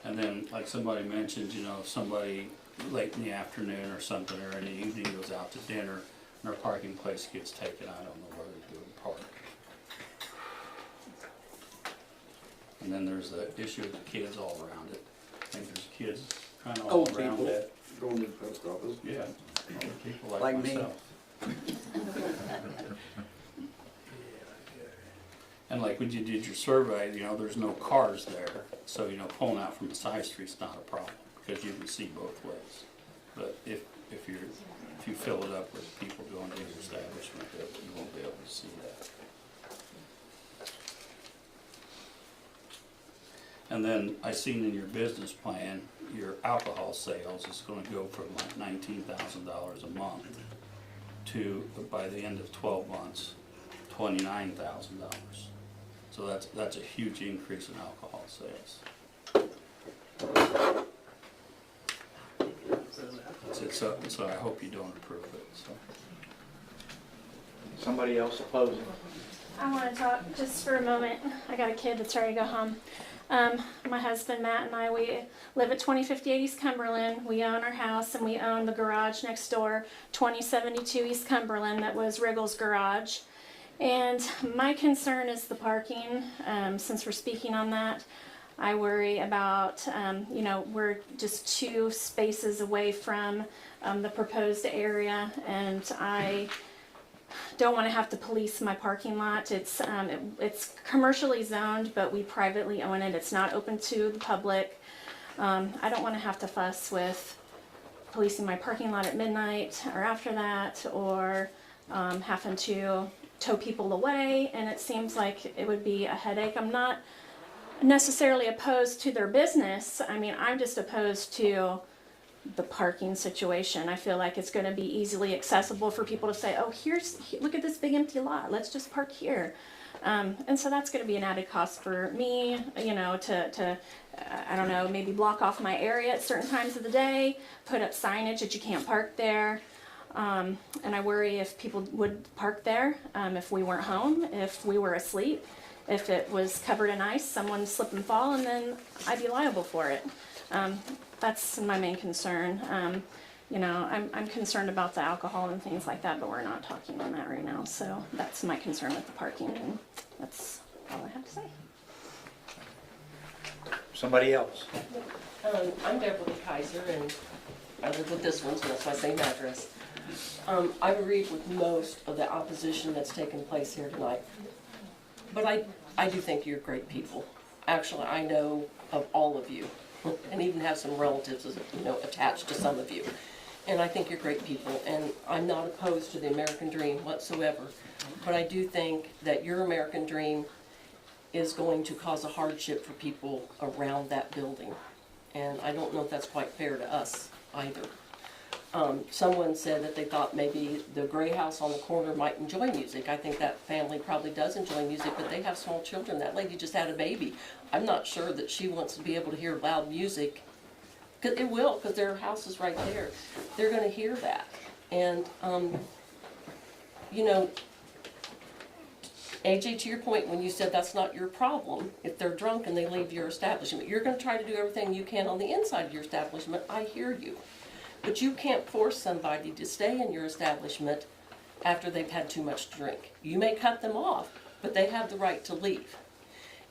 And then, like somebody mentioned, you know, if somebody late in the afternoon or something, or in the evening goes out to dinner, and their parking place gets taken, I don't know where they go to park. And then there's the issue of the kids all around it. I think there's kids kind of all Old around people it. going to the post office. Yeah, older people Like like me. myself. And like when you did your survey, you know, there's no cars there. So, you know, pulling out from the side street's not a problem because you can see both ways. But if you fill it up with people going to your establishment, you won't be able to see that. And then I seen in your business plan, your alcohol sales is gonna go from like $19,000 a month to, by the end of 12 months, $29,000. So that's a huge increase in alcohol sales. So I hope you don't approve it, so. Somebody else opposing? I want to talk just for a moment. I got a kid that's ready to go home. My husband Matt and I, we live at 2058 East Cumberland. We own our house and we own the garage next door, 2072 East Cumberland, that was Wriggle's garage. And my concern is the parking. Since we're speaking on that, I worry about, you know, we're just 2 spaces away from the proposed area, and I don't want to have to police my parking lot. It's commercially zoned, but we privately own it. It's not open to the public. I don't want to have to fuss with policing my parking lot at midnight or after that, or having to tow people away, and it seems like it would be a headache. I'm not necessarily opposed to their business. I mean, I'm just opposed to the parking situation. I feel like it's going to be easily accessible for people to say, oh, look at this big empty lot, let's just park here. And so that's going to be an added cost for me, you know, to I don't know, maybe block off my area at certain times of the day, put up signage that you can't park there. And I worry if people would park there, if we weren't home, if we were asleep, if it was covered in ice, someone slip and fall, and then I'd be liable for it. That's my main concern. You know, I'm concerned about the alcohol and things like that, but we're not talking on that right now. So that's my concern with the parking, and that's all I have to say. Somebody else? I'm Beverly Kaiser, and I live with this one, so that's my same address. I agreed with most of the opposition that's taken place here tonight. But I do think you're great people. Actually, I know of all of you, and even have some relatives, you know, attached to some of you. And I think you're great people, and I'm not opposed to the American dream whatsoever. But I do think that your American dream is going to cause a hardship for people around that building. And I don't know if that's quite fair to us either. Someone said that they thought maybe the gray house on the corner might enjoy music. I think that family probably does enjoy music, but they have small children. That lady just had a baby. I'm not sure that she wants to be able to hear loud music 'Cause it will, because their house is right there. They're gonna hear that. And, you know, AJ, to your point, when you said that's not your problem, if they're drunk and they leave your establishment, you're gonna try to do everything you can on the inside of your establishment, I hear you. But you can't force somebody to stay in your establishment after they've had too much to drink. You may cut them off, but they have the right to leave.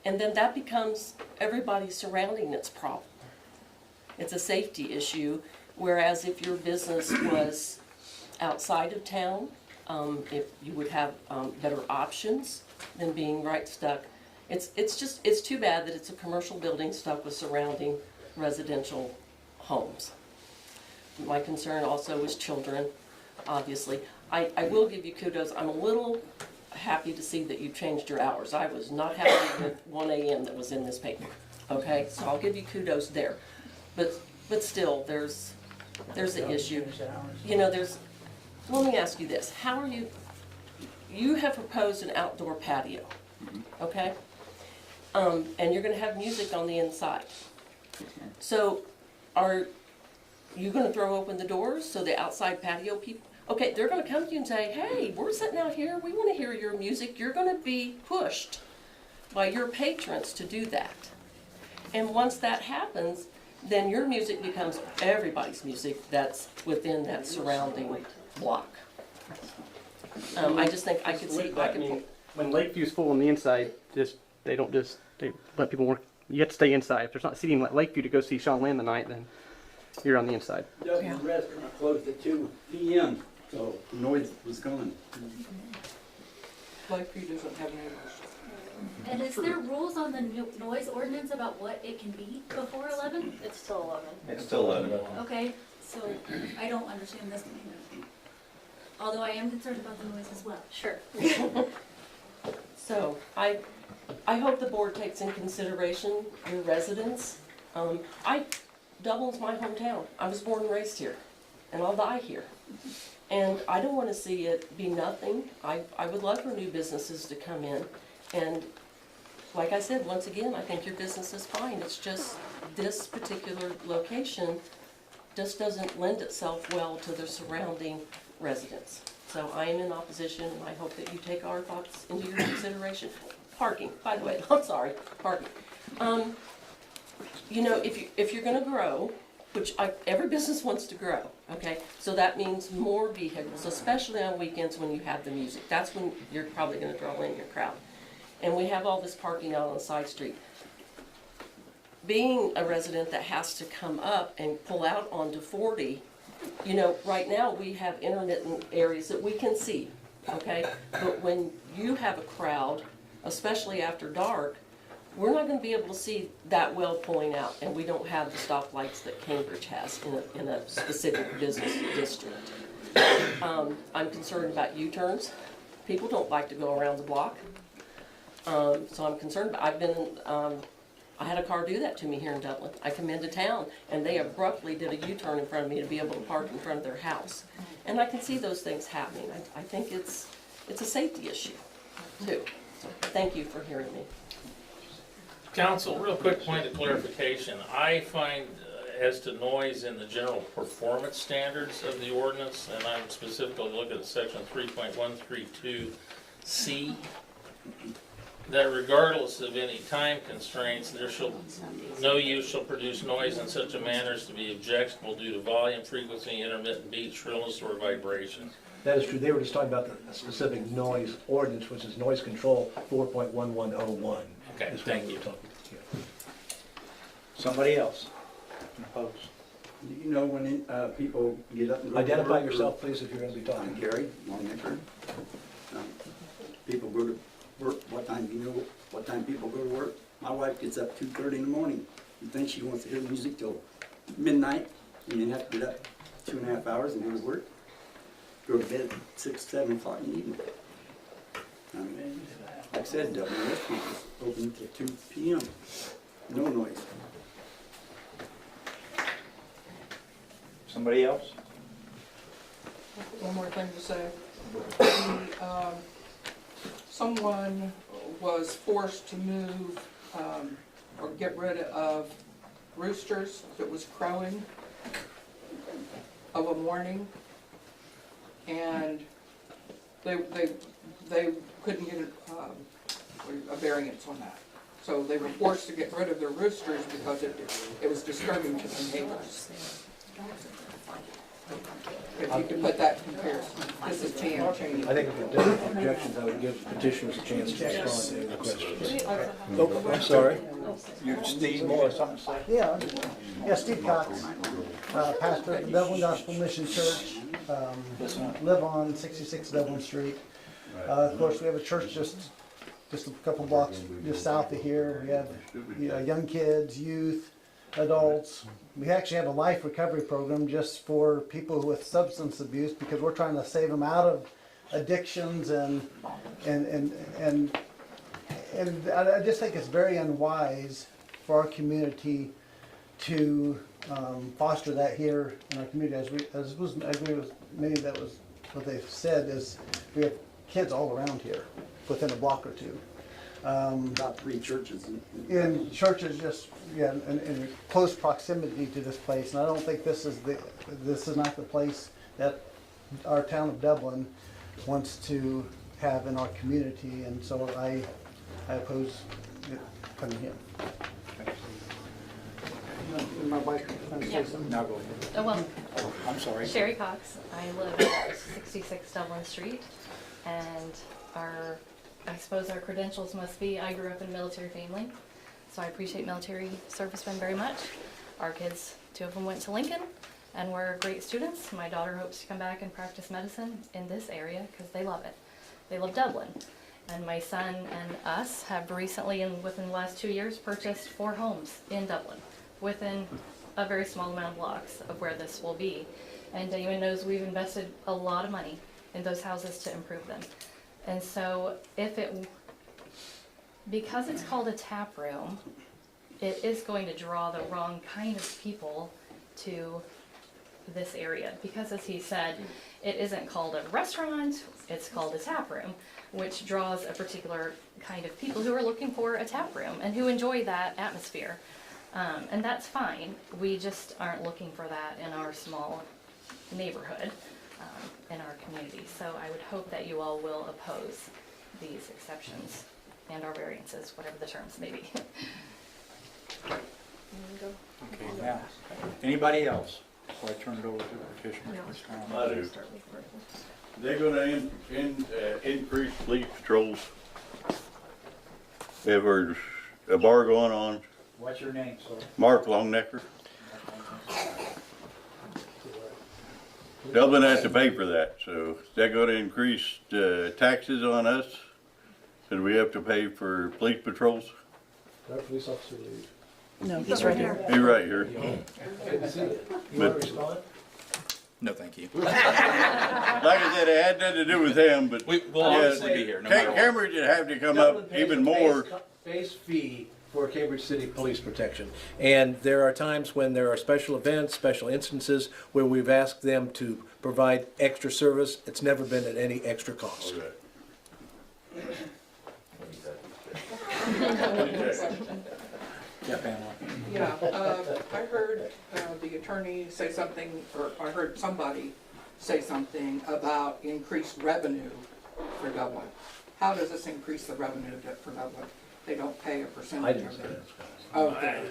And then that becomes everybody surrounding its problem. It's a safety issue, whereas if your business was outside of town, if you would have better options than being right stuck. It's too bad that it's a commercial building stuck with surrounding residential homes. My concern also is children, obviously. I will give you kudos. I'm a little happy to see that you changed your hours. I was not happy with 1 a.m. that was in this paper, okay? So I'll give you kudos there. But still, there's an issue. You know, let me ask you this. How are you have proposed an outdoor patio, okay? And you're gonna have music on the inside. So are you gonna throw open the doors so the outside patio people, okay, they're gonna come to you and say, hey, we're sitting out here, we wanna hear your music. You're gonna be pushed by your patrons to do that. And once that happens, then your music becomes everybody's music that's within that surrounding block. I just think I could see, when Lakeview's full on the inside, they let people work. You have to stay inside. If there's not seating at Lakeview to go see Sean Land tonight, then you're on the inside. Dublin restaurant closed at 2 p.m., so noise was gone. Lakeview doesn't have neighbors. And is there rules on the noise ordinance about what it can be before 11? It's till 11. It's still 11. Okay, so I don't understand this one. Although I am concerned about the noise as well. Sure. So I hope the board takes in consideration your residents. Dublin's my hometown. I was born and raised here, and I'll die here. And I don't want to see it be nothing. I would love for new businesses to come in. And like I said, once again, I think your business is fine. It's just this particular location just doesn't lend itself well to the surrounding residents. So I am in opposition, and I hope that you take our thoughts into your consideration. Parking, by the way, I'm sorry, parking. You know, if you're gonna grow, which every business wants to grow, okay? So that means more vehicles, especially on weekends when you have the music. That's when you're probably gonna draw in your crowd. And we have all this parking out on the side street. Being a resident that has to come up and pull out onto 40, you know, right now we have intermittent areas that we can see, okay? But when you have a crowd, especially after dark, we're not going to be able to see that well pulling out, and we don't have the stoplights that Cambridge has in a specific business district. I'm concerned about U-turns. People don't like to go around the block. So I'm concerned. I had a car do that to me here in Dublin. I come into town and they abruptly did a U-turn in front of me to be able to park in front of their house. And I can see those things happening. I think it's a safety issue too. So thank you for hearing me. Council, real quick point of clarification. I find as to noise in the general performance standards of the ordinance, and I'm specifically looking at section 3.132C, that regardless of any time constraints, no use shall produce noise in such a manner as to be objectionable due to volume, frequency, intermittent beat, shrillness, or vibration. That is true. They were just talking about the specific noise ordinance, which is noise control 4.1101. Okay, thank you. Somebody else? Opposed? You know, when people get up and go Identify to work, yourself, please, if you're going to be talking. I'm Gary, Longnecker. People go to work, what time people go to work? My wife gets up 2:30 in the morning. You think she wants to hear music till midnight, and then have to get up 2.5 hours and go to work? Go to bed at 6, 7 o'clock in the evening. Like I said, Dublin restaurant is open till 2 p.m. No noise. Somebody else? One more thing to say. Someone was forced to move or get rid of roosters that was crowing of a morning, and they couldn't get a variance on that. So they were forced to get rid of their roosters because it was disturbing to the neighbors. If you could put that in comparison. This is Pam Cheney. I think if there are objections, I would give petitioners a chance to respond to any questions. Oh, I'm sorry. You, Steve, more something to say? Yeah, Steve Cox, pastor at Dublin Gospel Mission Church, live on 66 Dublin Street. Of course, we have a church just a couple blocks just south of here. We have young kids, youth, adults. We actually have a life recovery program just for people with substance abuse because we're trying to save them out of addictions and I just think it's very unwise for our community to foster that here in our community. I agree with many that was what they've said is we have kids all around here within a block or two. About 3 churches. In churches, just in close proximity to this place, and I don't think this is not the place that our town of Dublin wants to have in our community, and so I oppose it coming here. My wife, Now go ahead. Oh, well, I'm sorry. Sherry Cox. I live at 66 Dublin Street, and I suppose our credentials must be I grew up in a military family, so I appreciate military servicemen very much. Our kids, 2 of them went to Lincoln and were great students. My daughter hopes to come back and practice medicine in this area because they love it. They love Dublin. And my son and us have recently, within the last 2 years, purchased 4 homes in Dublin within a very small amount of blocks of where this will be. And Damon knows we've invested a lot of money in those houses to improve them. And so because it's called a tap room, it is going to draw the wrong kind of people to this area. Because as he said, it isn't called a restaurant, it's called a tap room, which draws a particular kind of people who are looking for a tap room and who enjoy that atmosphere. And that's fine. We just aren't looking for that in our small neighborhood. In our community. So I would hope that you all will oppose these exceptions and our variances, whatever the terms may be. Okay, now, anybody else? So I turn it over to the petitioner. I do. They're gonna increase police patrols. If there's a bar going on. What's your name, sir? Mark Longnecker. Dublin has to pay for that, so is that going to increase taxes on us? Did we have to pay for police patrols? Did our police officer leave? No, he's right here. He's right here. Couldn't see it. You But- want to respond? No, thank you. Like I said, it had nothing to do with him, but We'll obviously be here, no matter what. cameras would have to come Dublin up pays even a more. base fee for Cambridge City Police Protection. And there are times when there are special events, special instances, where we've asked them to provide extra service. It's never been at any extra cost. Yeah, Pamela. Yeah, I heard the attorney say something, or I heard somebody say something about increased revenue for Dublin. How does this increase the revenue for Dublin? They don't pay a percentage. I didn't say that. Of I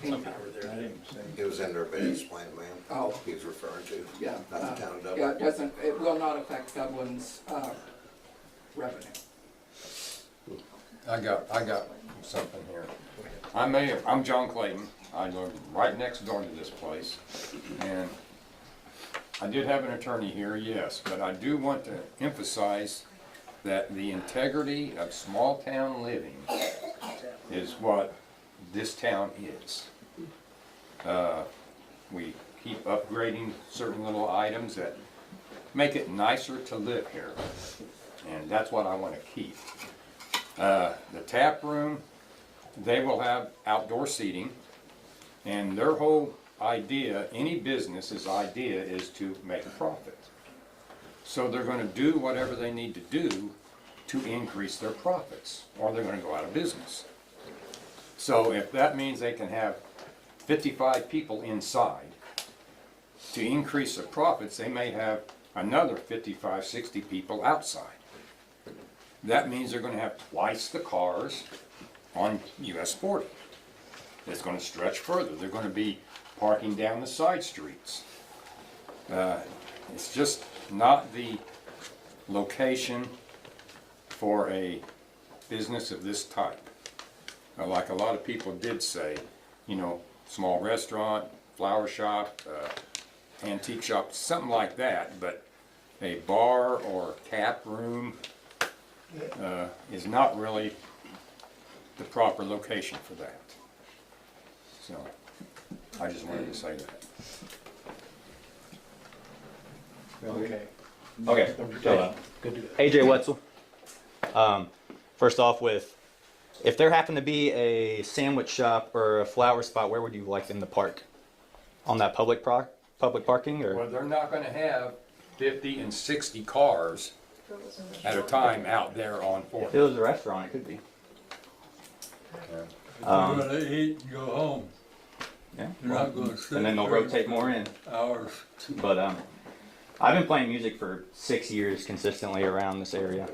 the something over there. I didn't say. It was in their business plan, ma'am. Oh. He was referring to. Yeah. Not the town of Dublin. Yeah, it will not affect Dublin's revenue. I got something here. I'm John Clayton. I live right next door to this place. And I did have an attorney here, yes, but I do want to emphasize that the integrity of small town living is what this town is. We keep upgrading certain little items that make it nicer to live here. And that's what I want to keep. The tap room, they will have outdoor seating, and their whole idea, any business's idea, is to make a profit. So they're going to do whatever they need to do to increase their profits, or they're going to go out of business. So if that means they can have 55 people inside. To increase their profits, they may have another 55, 60 people outside. That means they're going to have twice the cars on US 40. It's going to stretch further. They're going to be parking down the side streets. It's just not the location for a business of this type. Like a lot of people did say, you know, small restaurant, flower shop, antique shop, something like that, but a bar or tap room is not really the proper location for that. So, I just wanted to say that. Okay. Okay, so, AJ Wetzel. First off with, if there happened to be a sandwich shop or a flower spot, where would you like them to park? On that public parking, or? Well, they're not going to have 50 and 60 cars at a time out there on 40. If it was a restaurant, it could be. You're gonna eat and go home. Yeah. You're not gonna sit And then they'll there rotate more in. hours. But I've been playing music for 6 years consistently around this area.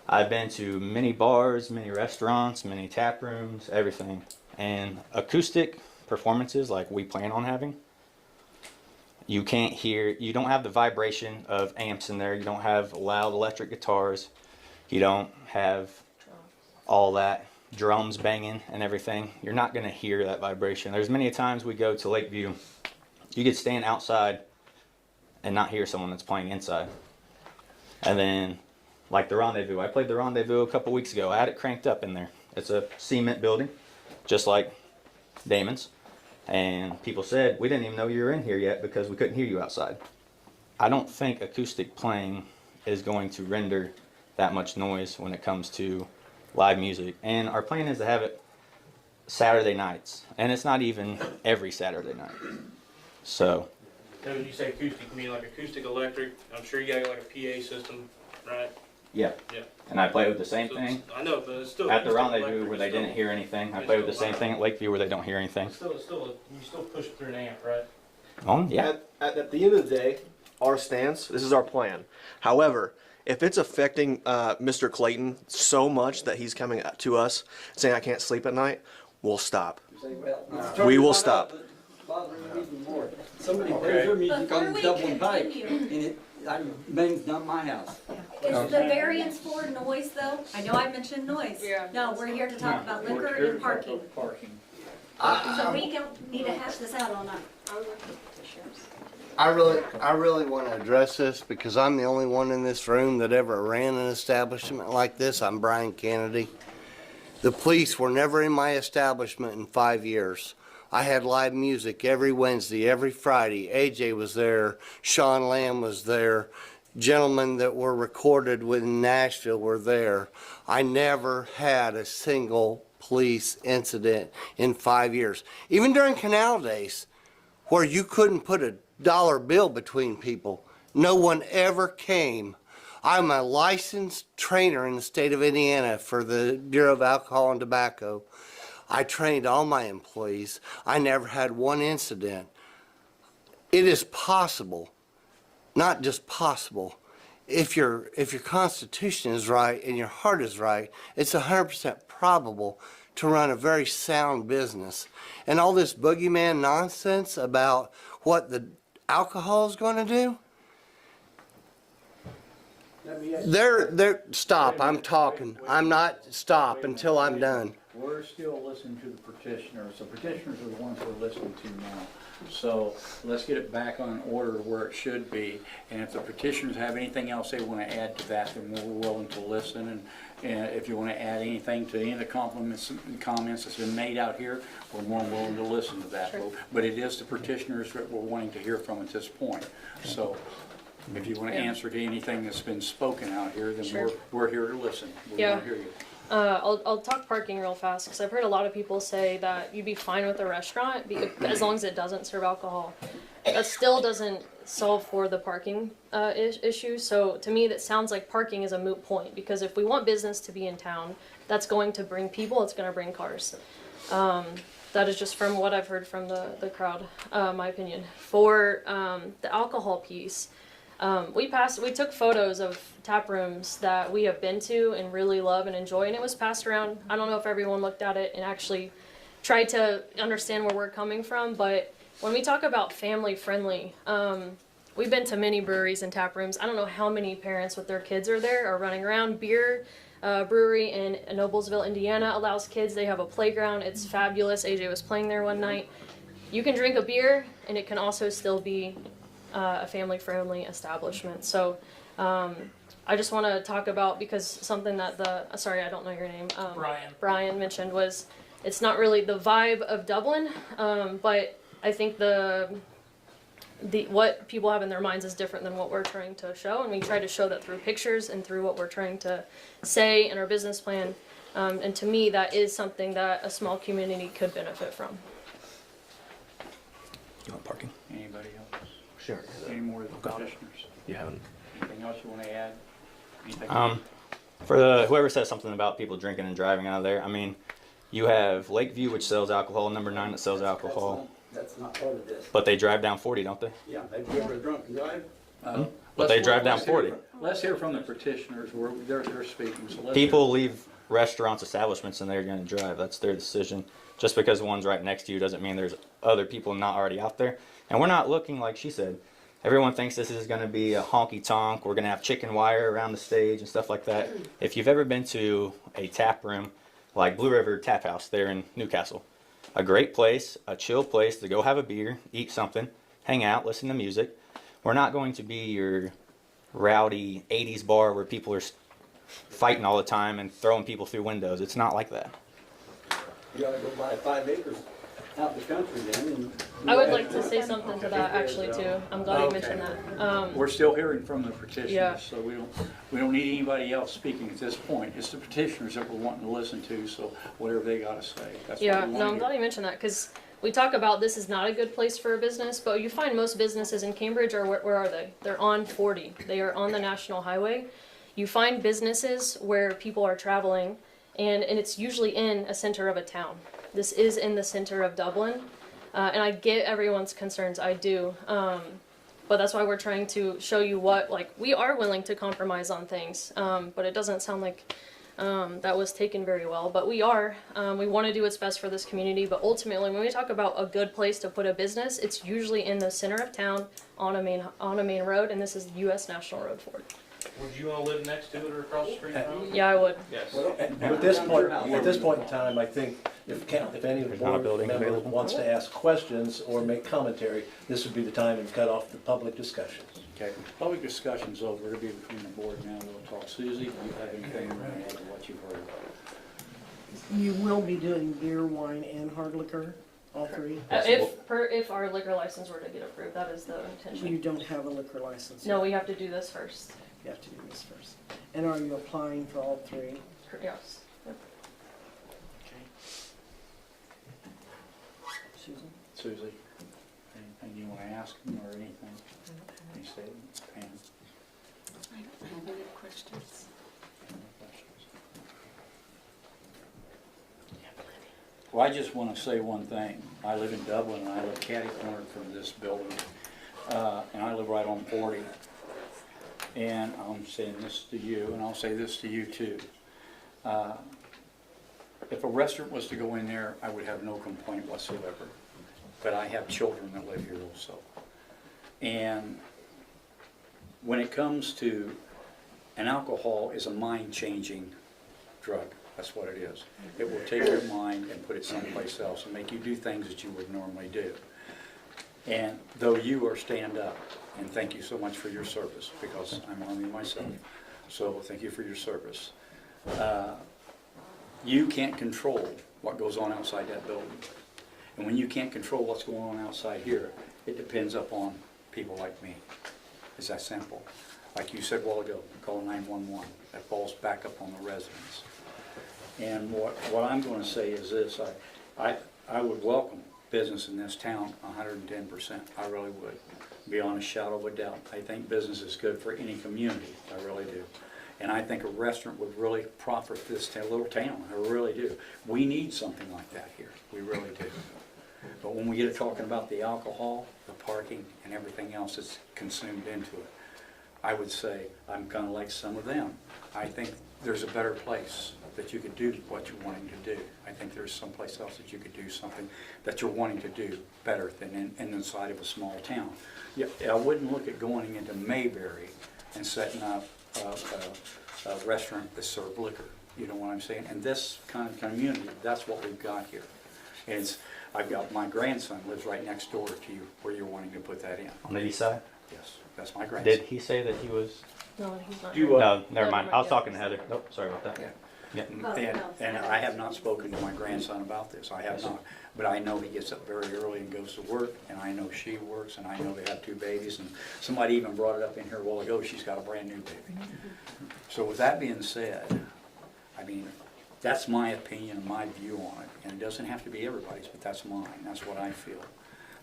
I've been to many bars, many restaurants, many tap rooms, everything. And acoustic performances like we plan on having, you can't hear, you don't have the vibration of amps in there, you don't have loud electric guitars, you don't have all that drums banging and everything. You're not going to hear that vibration. There's many times we go to Lakeview, you could stand outside and not hear someone that's playing inside. And then, like the Rendezvous, I played the Rendezvous a couple weeks ago. I had it cranked up in there. It's a cement building, just like Damon's. And people said, we didn't even know you were in here yet because we couldn't hear you outside. I don't think acoustic playing is going to render that much noise when it comes to live music. And our plan is to have it Saturday nights. And it's not even every Saturday night. So. So when you say acoustic, you mean like acoustic electric? I'm sure you got like a PA system, right? Yeah. Yeah. And I play with the same thing. I know, but it's still At the acoustic Rendezvous electric, where they still- didn't hear anything. I it's play with the still same loud. thing at Lakeview where they don't hear anything. You still push it through an amp, right? Oh, yeah. At the end of the day, our stance, this is our plan. However, if it's affecting Mr. Clayton so much that he's coming to us saying I can't sleep at night, we'll stop. We will stop. Somebody plays their music on the Dublin Pike, and bangs down my house. Is the variance for noise though? I know I mentioned noise. Yeah. No, we're here to talk about liquor and parking. So we don't need to hash this out all night. I really want to address this because I'm the only one in this room that ever ran an establishment like this. I'm Brian Kennedy. The police were never in my establishment in 5 years. I had live music every Wednesday, every Friday. AJ was there. Sean Lamb was there. Gentlemen that were recorded in Nashville were there. I never had a single police incident in 5 years. Even during canal days, where you couldn't put a dollar bill between people, no one ever came. I'm a licensed trainer in the state of Indiana for the Bureau of Alcohol and Tobacco. I trained all my employees. I never had one incident. It is possible, not just possible, if your constitution is right and your heart is right, it's 100% probable to run a very sound business. And all this boogeyman nonsense about what the alcohol is going to do, stop, I'm talking. I'm not, stop until I'm done. We're still listening to the petitioners. The petitioners are the ones we're listening to now. So let's get it back on order where it should be. And if the petitioners have anything else they want to add to that, then we're willing to listen. And if you want to add anything to any of the comments that's been made out here, we're more than willing to listen to that. Sure. But it is the petitioners that we're wanting to hear from at this point. So if you want to answer to anything that's been spoken out here, then Sure. we're here to listen. We Yeah. want to hear you. I'll talk parking real fast because I've heard a lot of people say that you'd be fine with a restaurant as long as it doesn't serve alcohol. That still doesn't solve for the parking issue. So to me, that sounds like parking is a moot point because if we want business to be in town, that's going to bring people, it's going to bring cars. The That is just from what I've heard from the crowd, my opinion. For the alcohol piece, we took photos of tap rooms that we have been to and really love and enjoy, and it was passed around. I don't know if everyone looked at it and actually tried to understand where we're coming from, but when we talk about family friendly, we've been to many breweries and tap rooms. I don't know how many parents with their kids are there or running around. Beer brewery in Noblesville, Indiana allows kids. They have a playground. It's fabulous. AJ was playing there one night. You can drink a beer, and it can also still be a family-friendly establishment. So I just want to talk about, because something that sorry, I don't know your name. Brian mentioned was, it's not really the vibe of Dublin, but I think what people have in their minds is different than what we're trying to show, and we try to show that through pictures and through what we're trying to say in our business plan. And to me, that is something that a small community could benefit from. You want parking? Anybody else? Sure. Any more of the petitioners? You haven't. Anything else you want to add? Anything? For whoever says something about people drinking and driving out of there, I mean, you have Lakeview, which sells alcohol, number 9 that sells alcohol. That's not part of this. But they drive down 40, don't they? Yeah, have you ever drunk and drive? But they drive down 40. Let's hear from the petitioners. They're speaking. So People leave restaurants, establishments, and they're going to drive. That's their decision. Just because one's right next to you doesn't mean there's other people not already out there. And we're not looking, like she said, everyone thinks this is going to be a honky tonk. We're going to have chicken wire around the stage and stuff like that. If you've ever been to a tap room like Blue River Tap House there in Newcastle, a great place, a chill place to go have a beer, eat something, hang out, listen to music. We're not going to be your rowdy 80s bar where people are fighting all the time and throwing people through windows. It's not like that. You gotta go buy 5 acres out in the country then. And I would like to say something to that actually too. I'm glad you mentioned that. we're still hearing from the petitioners, Yeah. so we don't need anybody else speaking at this point. It's the petitioners that we're wanting to listen to, so whatever they got to say, that's Yeah, what we no, want I'm to glad hear. you mentioned that, because we talk about this is not a good place for a business, but you find most businesses in Cambridge are, where are they? They're on 40. They are on the national highway. You find businesses where people are traveling, and it's usually in a center of a town. This is in the center of Dublin, and I get everyone's concerns, I do. But that's why we're trying to show you what, like, we are willing to compromise on things, but it doesn't sound like that was taken very well. But we are, we want to do what's best for this community, but ultimately when we talk about a good place to put a business, it's usually in the center of town on a main road, and this is US National Road 4. Would you want to live next to it or across the street from it? Yeah, I would. Yes. At this point in time, I think if any of the board member wants to ask questions or make commentary, this would be the time to cut off the public discussions. Okay, public discussion's over. It'll be between the board now. We'll talk. Susie, do you have anything to add to what you've heard? You will be doing beer, wine, and hard liquor, all three? If our liquor license were to get approved, that is the intention. You don't have a liquor license No, yet. we have to do this first. You have to do this first. And are you applying for all three? Yes. Yep. Okay. Susan? Susie, anything you want to ask them or anything? Any statements? Pam? I don't have any questions. Well, I just want to say one thing. I live in Dublin, and I live catty-cornered from this building, and I live right on 40. And I'm saying this to you, and I'll say this to you too. If a restaurant was to go in there, I would have no complaint whatsoever. But I have children that live here also. And when it comes to, and alcohol is a mind-changing drug. That's what it is. It will take your mind and put it someplace else and make you do things that you would normally do. And though you are stand up, and thank you so much for your service, because I'm Army myself, so thank you for your service. You can't control what goes on outside that building. And when you can't control what's going on outside here, it depends upon people like me. It's that simple. Like you said a while ago, call 911. That falls back up on the residents. And what I'm going to say is this, I would welcome business in this town 110%. I really would, beyond a shadow of a doubt. I think business is good for any community, I really do. And I think a restaurant would really profit this little town. I really do. We need something like that here. We really do. But when we get to talking about the alcohol, the parking, and everything else that's consumed into it, I would say I'm kind of like some of them. I think there's a better place that you could do what you're wanting to do. I think there's someplace else that you could do something that you're wanting to do better than inside of a small town. Yeah, I wouldn't look at going into Mayberry and setting up a restaurant that serves liquor. You know what I'm saying? And this kind of community, that's what we've got here. And I've got, my grandson lives right next door to you where you're wanting to put that in. On the east side? Yes, that's my grandson. Did he say that he was? No, he's not. No, never mind. I was talking to Heather. Nope, sorry about that. Yeah. And I have not spoken to my grandson about this. I have not. But I know he gets up very early and goes to work, and I know she works, and I know they have 2 babies. And somebody even brought it up in here a while ago. She's got a brand new baby. So with that being said, I mean, that's my opinion and my view on it. And it doesn't have to be everybody's, but that's mine. That's what I feel.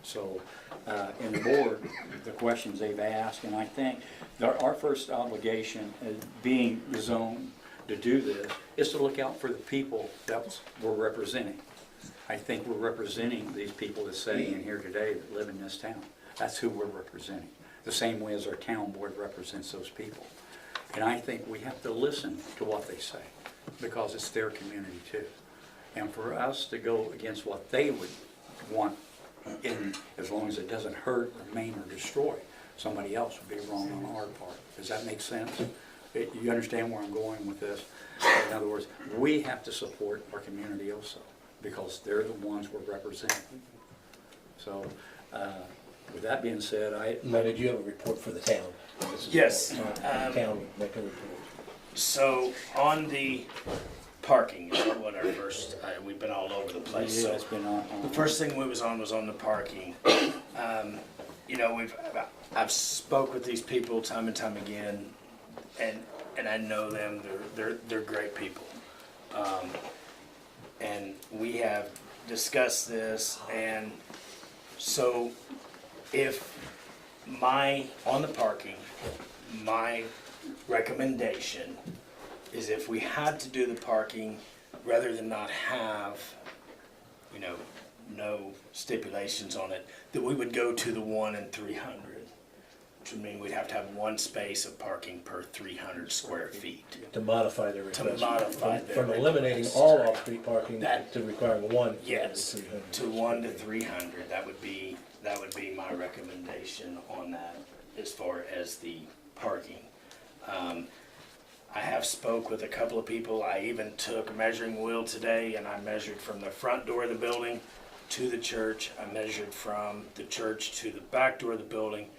So in the board, the questions they've asked, and I think our first obligation as being the zone to do this is to look out for the people that we're representing. I think we're representing these people that's sitting in here today that live in this town. That's who we're representing, the same way as our town board represents those people. And I think we have to listen to what they say because it's their community too. And for us to go against what they would want, as long as it doesn't hurt or maim or destroy somebody else, would be wrong on our part. Does that make sense? You understand where I'm going with this? In other words, we have to support our community also because they're the ones we're representing. So with that being said, Now, did you have a report for the town? Yes. Town make a report. So on the parking is what our first, we've been all over the place. Yeah, So it's been on. the first thing we was on the parking. You know, I've spoke with these people time and time again, and I know them. They're great people, and we have discussed this. And so, if on the parking, my recommendation is if we had to do the parking, rather than not have, you know, no stipulations on it, that we would go to the 1 in 300, which would mean we'd have to have 1 space of parking per 300 square feet. To modify their request. To modify their From eliminating request. all off-street parking to requiring 1. Yes, to 1 to 300, that would be my recommendation on that as far as the parking. I have spoke with a couple of people. I even took a measuring wheel today and I measured from the front door of the building to the church. I measured from the church to the back door of the building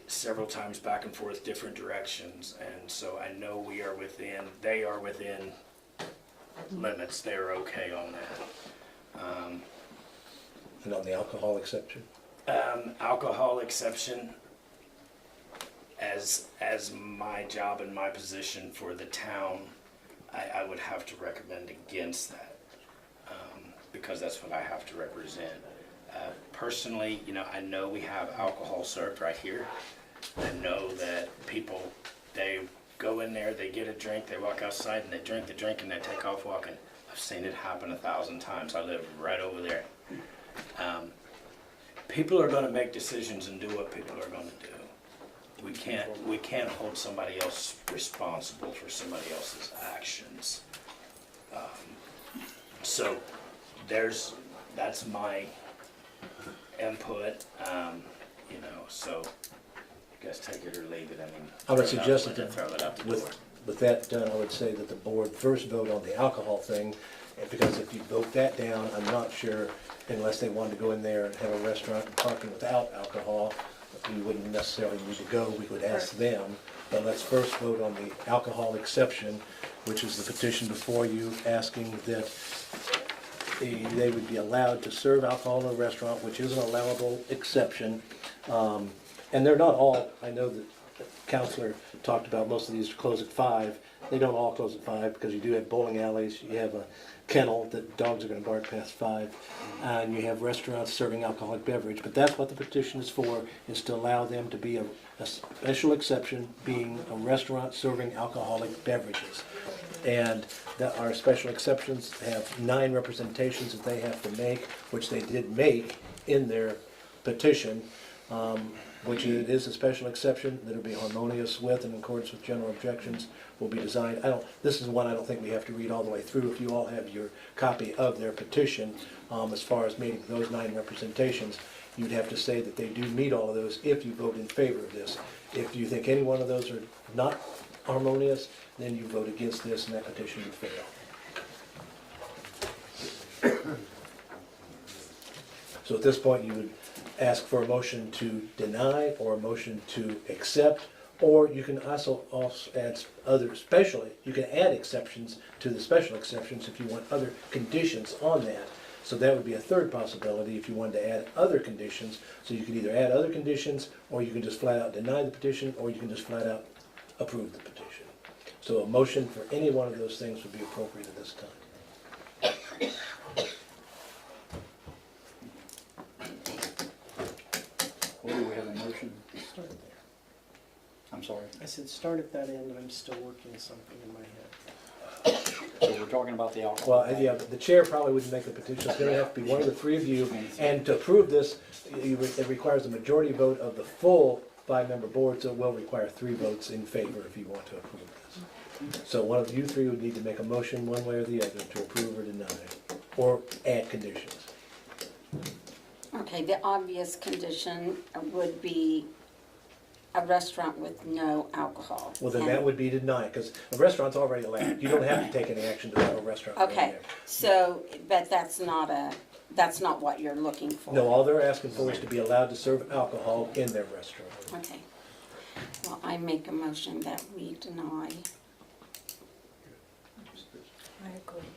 several times back and forth, different directions. And so I know they are within limits. They're okay on that. And on the alcohol exception? Alcohol exception, as my job and my position for the town, I would have to recommend against that, because that's what I have to represent. Personally, you know, I know we have alcohol served right here. I know that people, they go in there, they get a drink, they walk outside and they drink the drink and they take off walking. I've seen it happen 1,000 times. I live right over there. People are going to make decisions and do what people are going to do. We can't hold somebody else responsible for somebody else's actions. So that's my input. You know, so you guys take it or leave it. I mean, I would suggest that throw that out the door. with that done, I would say that the board first vote on the alcohol thing, because if you vote that down, I'm not sure, unless they wanted to go in there and have a restaurant and parking without alcohol, we wouldn't necessarily need to go, we would ask them. But let's first vote on the alcohol exception, which is the petition before you asking that they would be allowed to serve alcohol in a restaurant, which is an allowable exception. And they're not all, I know that the counselor talked about most of these close at 5. they don't all close at 5 because you do have bowling alleys, you have a kennel that dogs are gonna bark past 5, and you have restaurants serving alcoholic beverage. But that's what the petition is for, is to allow them to be a special exception, being a restaurant serving alcoholic beverages. And that our special exceptions have 9 representations that they have to make, which they did make in their petition, which it is a special exception that'll be harmonious with and in accordance with general objections, will be designed. This is one I don't think we have to read all the way through. If you all have your copy of their petition, as far as meeting those 9 representations, you'd have to say that they do meet all of those if you vote in favor of this. If you think any one of those are not harmonious, then you vote against this and that petition would fail. So at this point, you would ask for a motion to deny or a motion to accept, or you can also add you can add exceptions to the special exceptions if you want other conditions on that. So that would be a third possibility if you wanted to add other conditions. So you could either add other conditions, or you can just flat out deny the petition, or you can just flat out approve the petition. So a motion for any one of those things would be appropriate at this time. Well, do we have a motion? Start there. I'm sorry. I said start at that end, and I'm still working something in my head. So we're talking about the alcohol. Well, yeah, the chair probably wouldn't make the petition. It's going to have to be one of the 3 of you. And to approve this, it requires a majority vote of the full 5-member board, so it will require 3 votes in favor if you want to approve this. So one of you 3 would need to make a motion one way or the other to approve or deny, or add conditions. Okay, the obvious condition would be a restaurant with no alcohol. Well, then that would be denied, because a restaurant's already allowed. You don't have to take any action to have a restaurant go in Okay, there. so, but that's not what you're looking for. No, all they're asking for is to be allowed to serve alcohol in their restaurant. Okay. Well, I make a motion that we deny. I agree.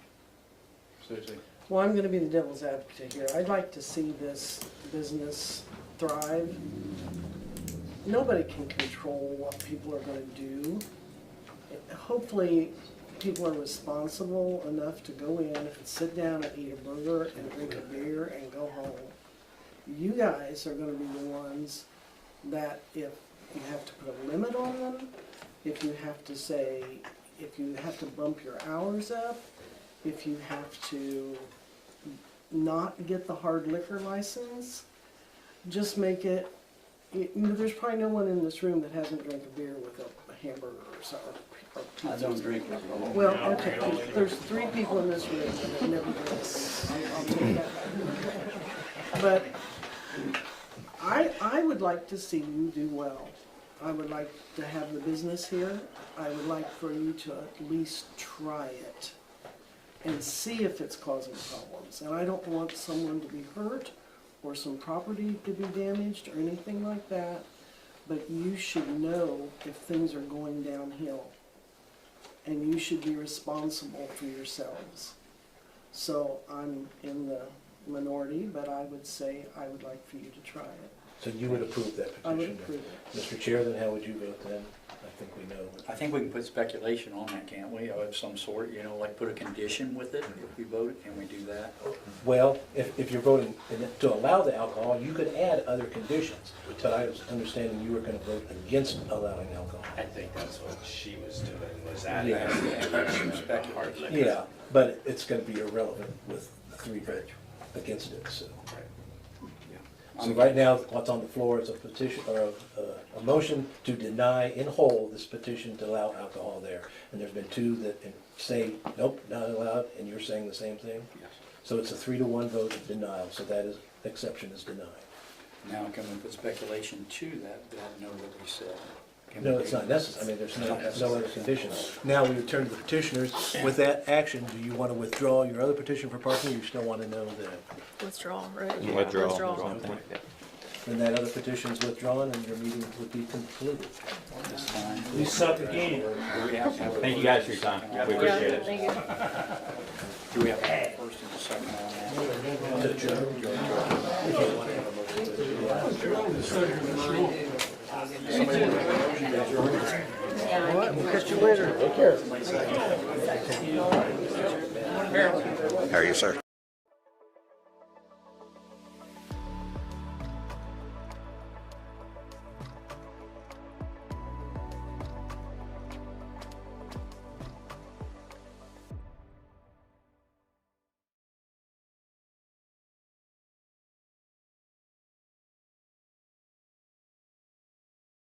Well, I'm gonna be the devil's advocate here. I'd like to see this business thrive. Nobody can control what people are gonna do. Hopefully, people are responsible enough to go in and sit down and eat a burger and drink a beer and go home. You guys are gonna be the ones that if you have to put a limit on them, if you have to say, if you have to bump your hours up, if you have to not get the hard liquor license, just make it, there's probably no one in this room that hasn't drank a beer with a hamburger or something. I don't drink alcohol. Well, okay, there's 3 people in this room that have never drank. I'll take that back. But I would like to see you do well. I would like to have the business here. I would like for you to at least try it and see if it's causing problems. And I don't want someone to be hurt or some property to be damaged or anything like that, but you should know if things are going downhill, and you should be responsible for yourselves. So I'm in the minority, but I would say I would like for you to try it. So you would approve that petition? I would approve it. Mr. Chair, then how would you vote then? I think we know. I think we can put speculation on that, can't we, of some sort, like put a condition with it if we vote, can we do that? Well, if you're voting to allow the alcohol, you could add other conditions, but I was understanding you were going to vote against allowing alcohol. I think that's what she was doing, was adding hard liquor. Yeah, but it's going to be irrelevant with 3 votes against it, so. So right now, what's on the floor is a petition, or a motion to deny in whole this petition to allow alcohol there. And there's been 2 that say, nope, not allowed, and you're saying the same thing? Yes. So it's a 3-to-1 vote of denial, so that is, exception is denied. Now can we put speculation to that know what we said? No, it's not necessary. I mean, there's no other conditions. Now we return to the petitioners. With that action, do you want to withdraw your other petition for parking, or you still want to know that? Withdrawal, right? Yeah. Withdrawal. Okay. Then that other petition's withdrawn and your meeting would be concluded. We suck again. Thank you guys for your time. We appreciate it. Thank you. Do we have a first and a second on that? Somebody want to make a motion to adjourn? All right, we'll catch Catch you later. Take care. How are you, sir?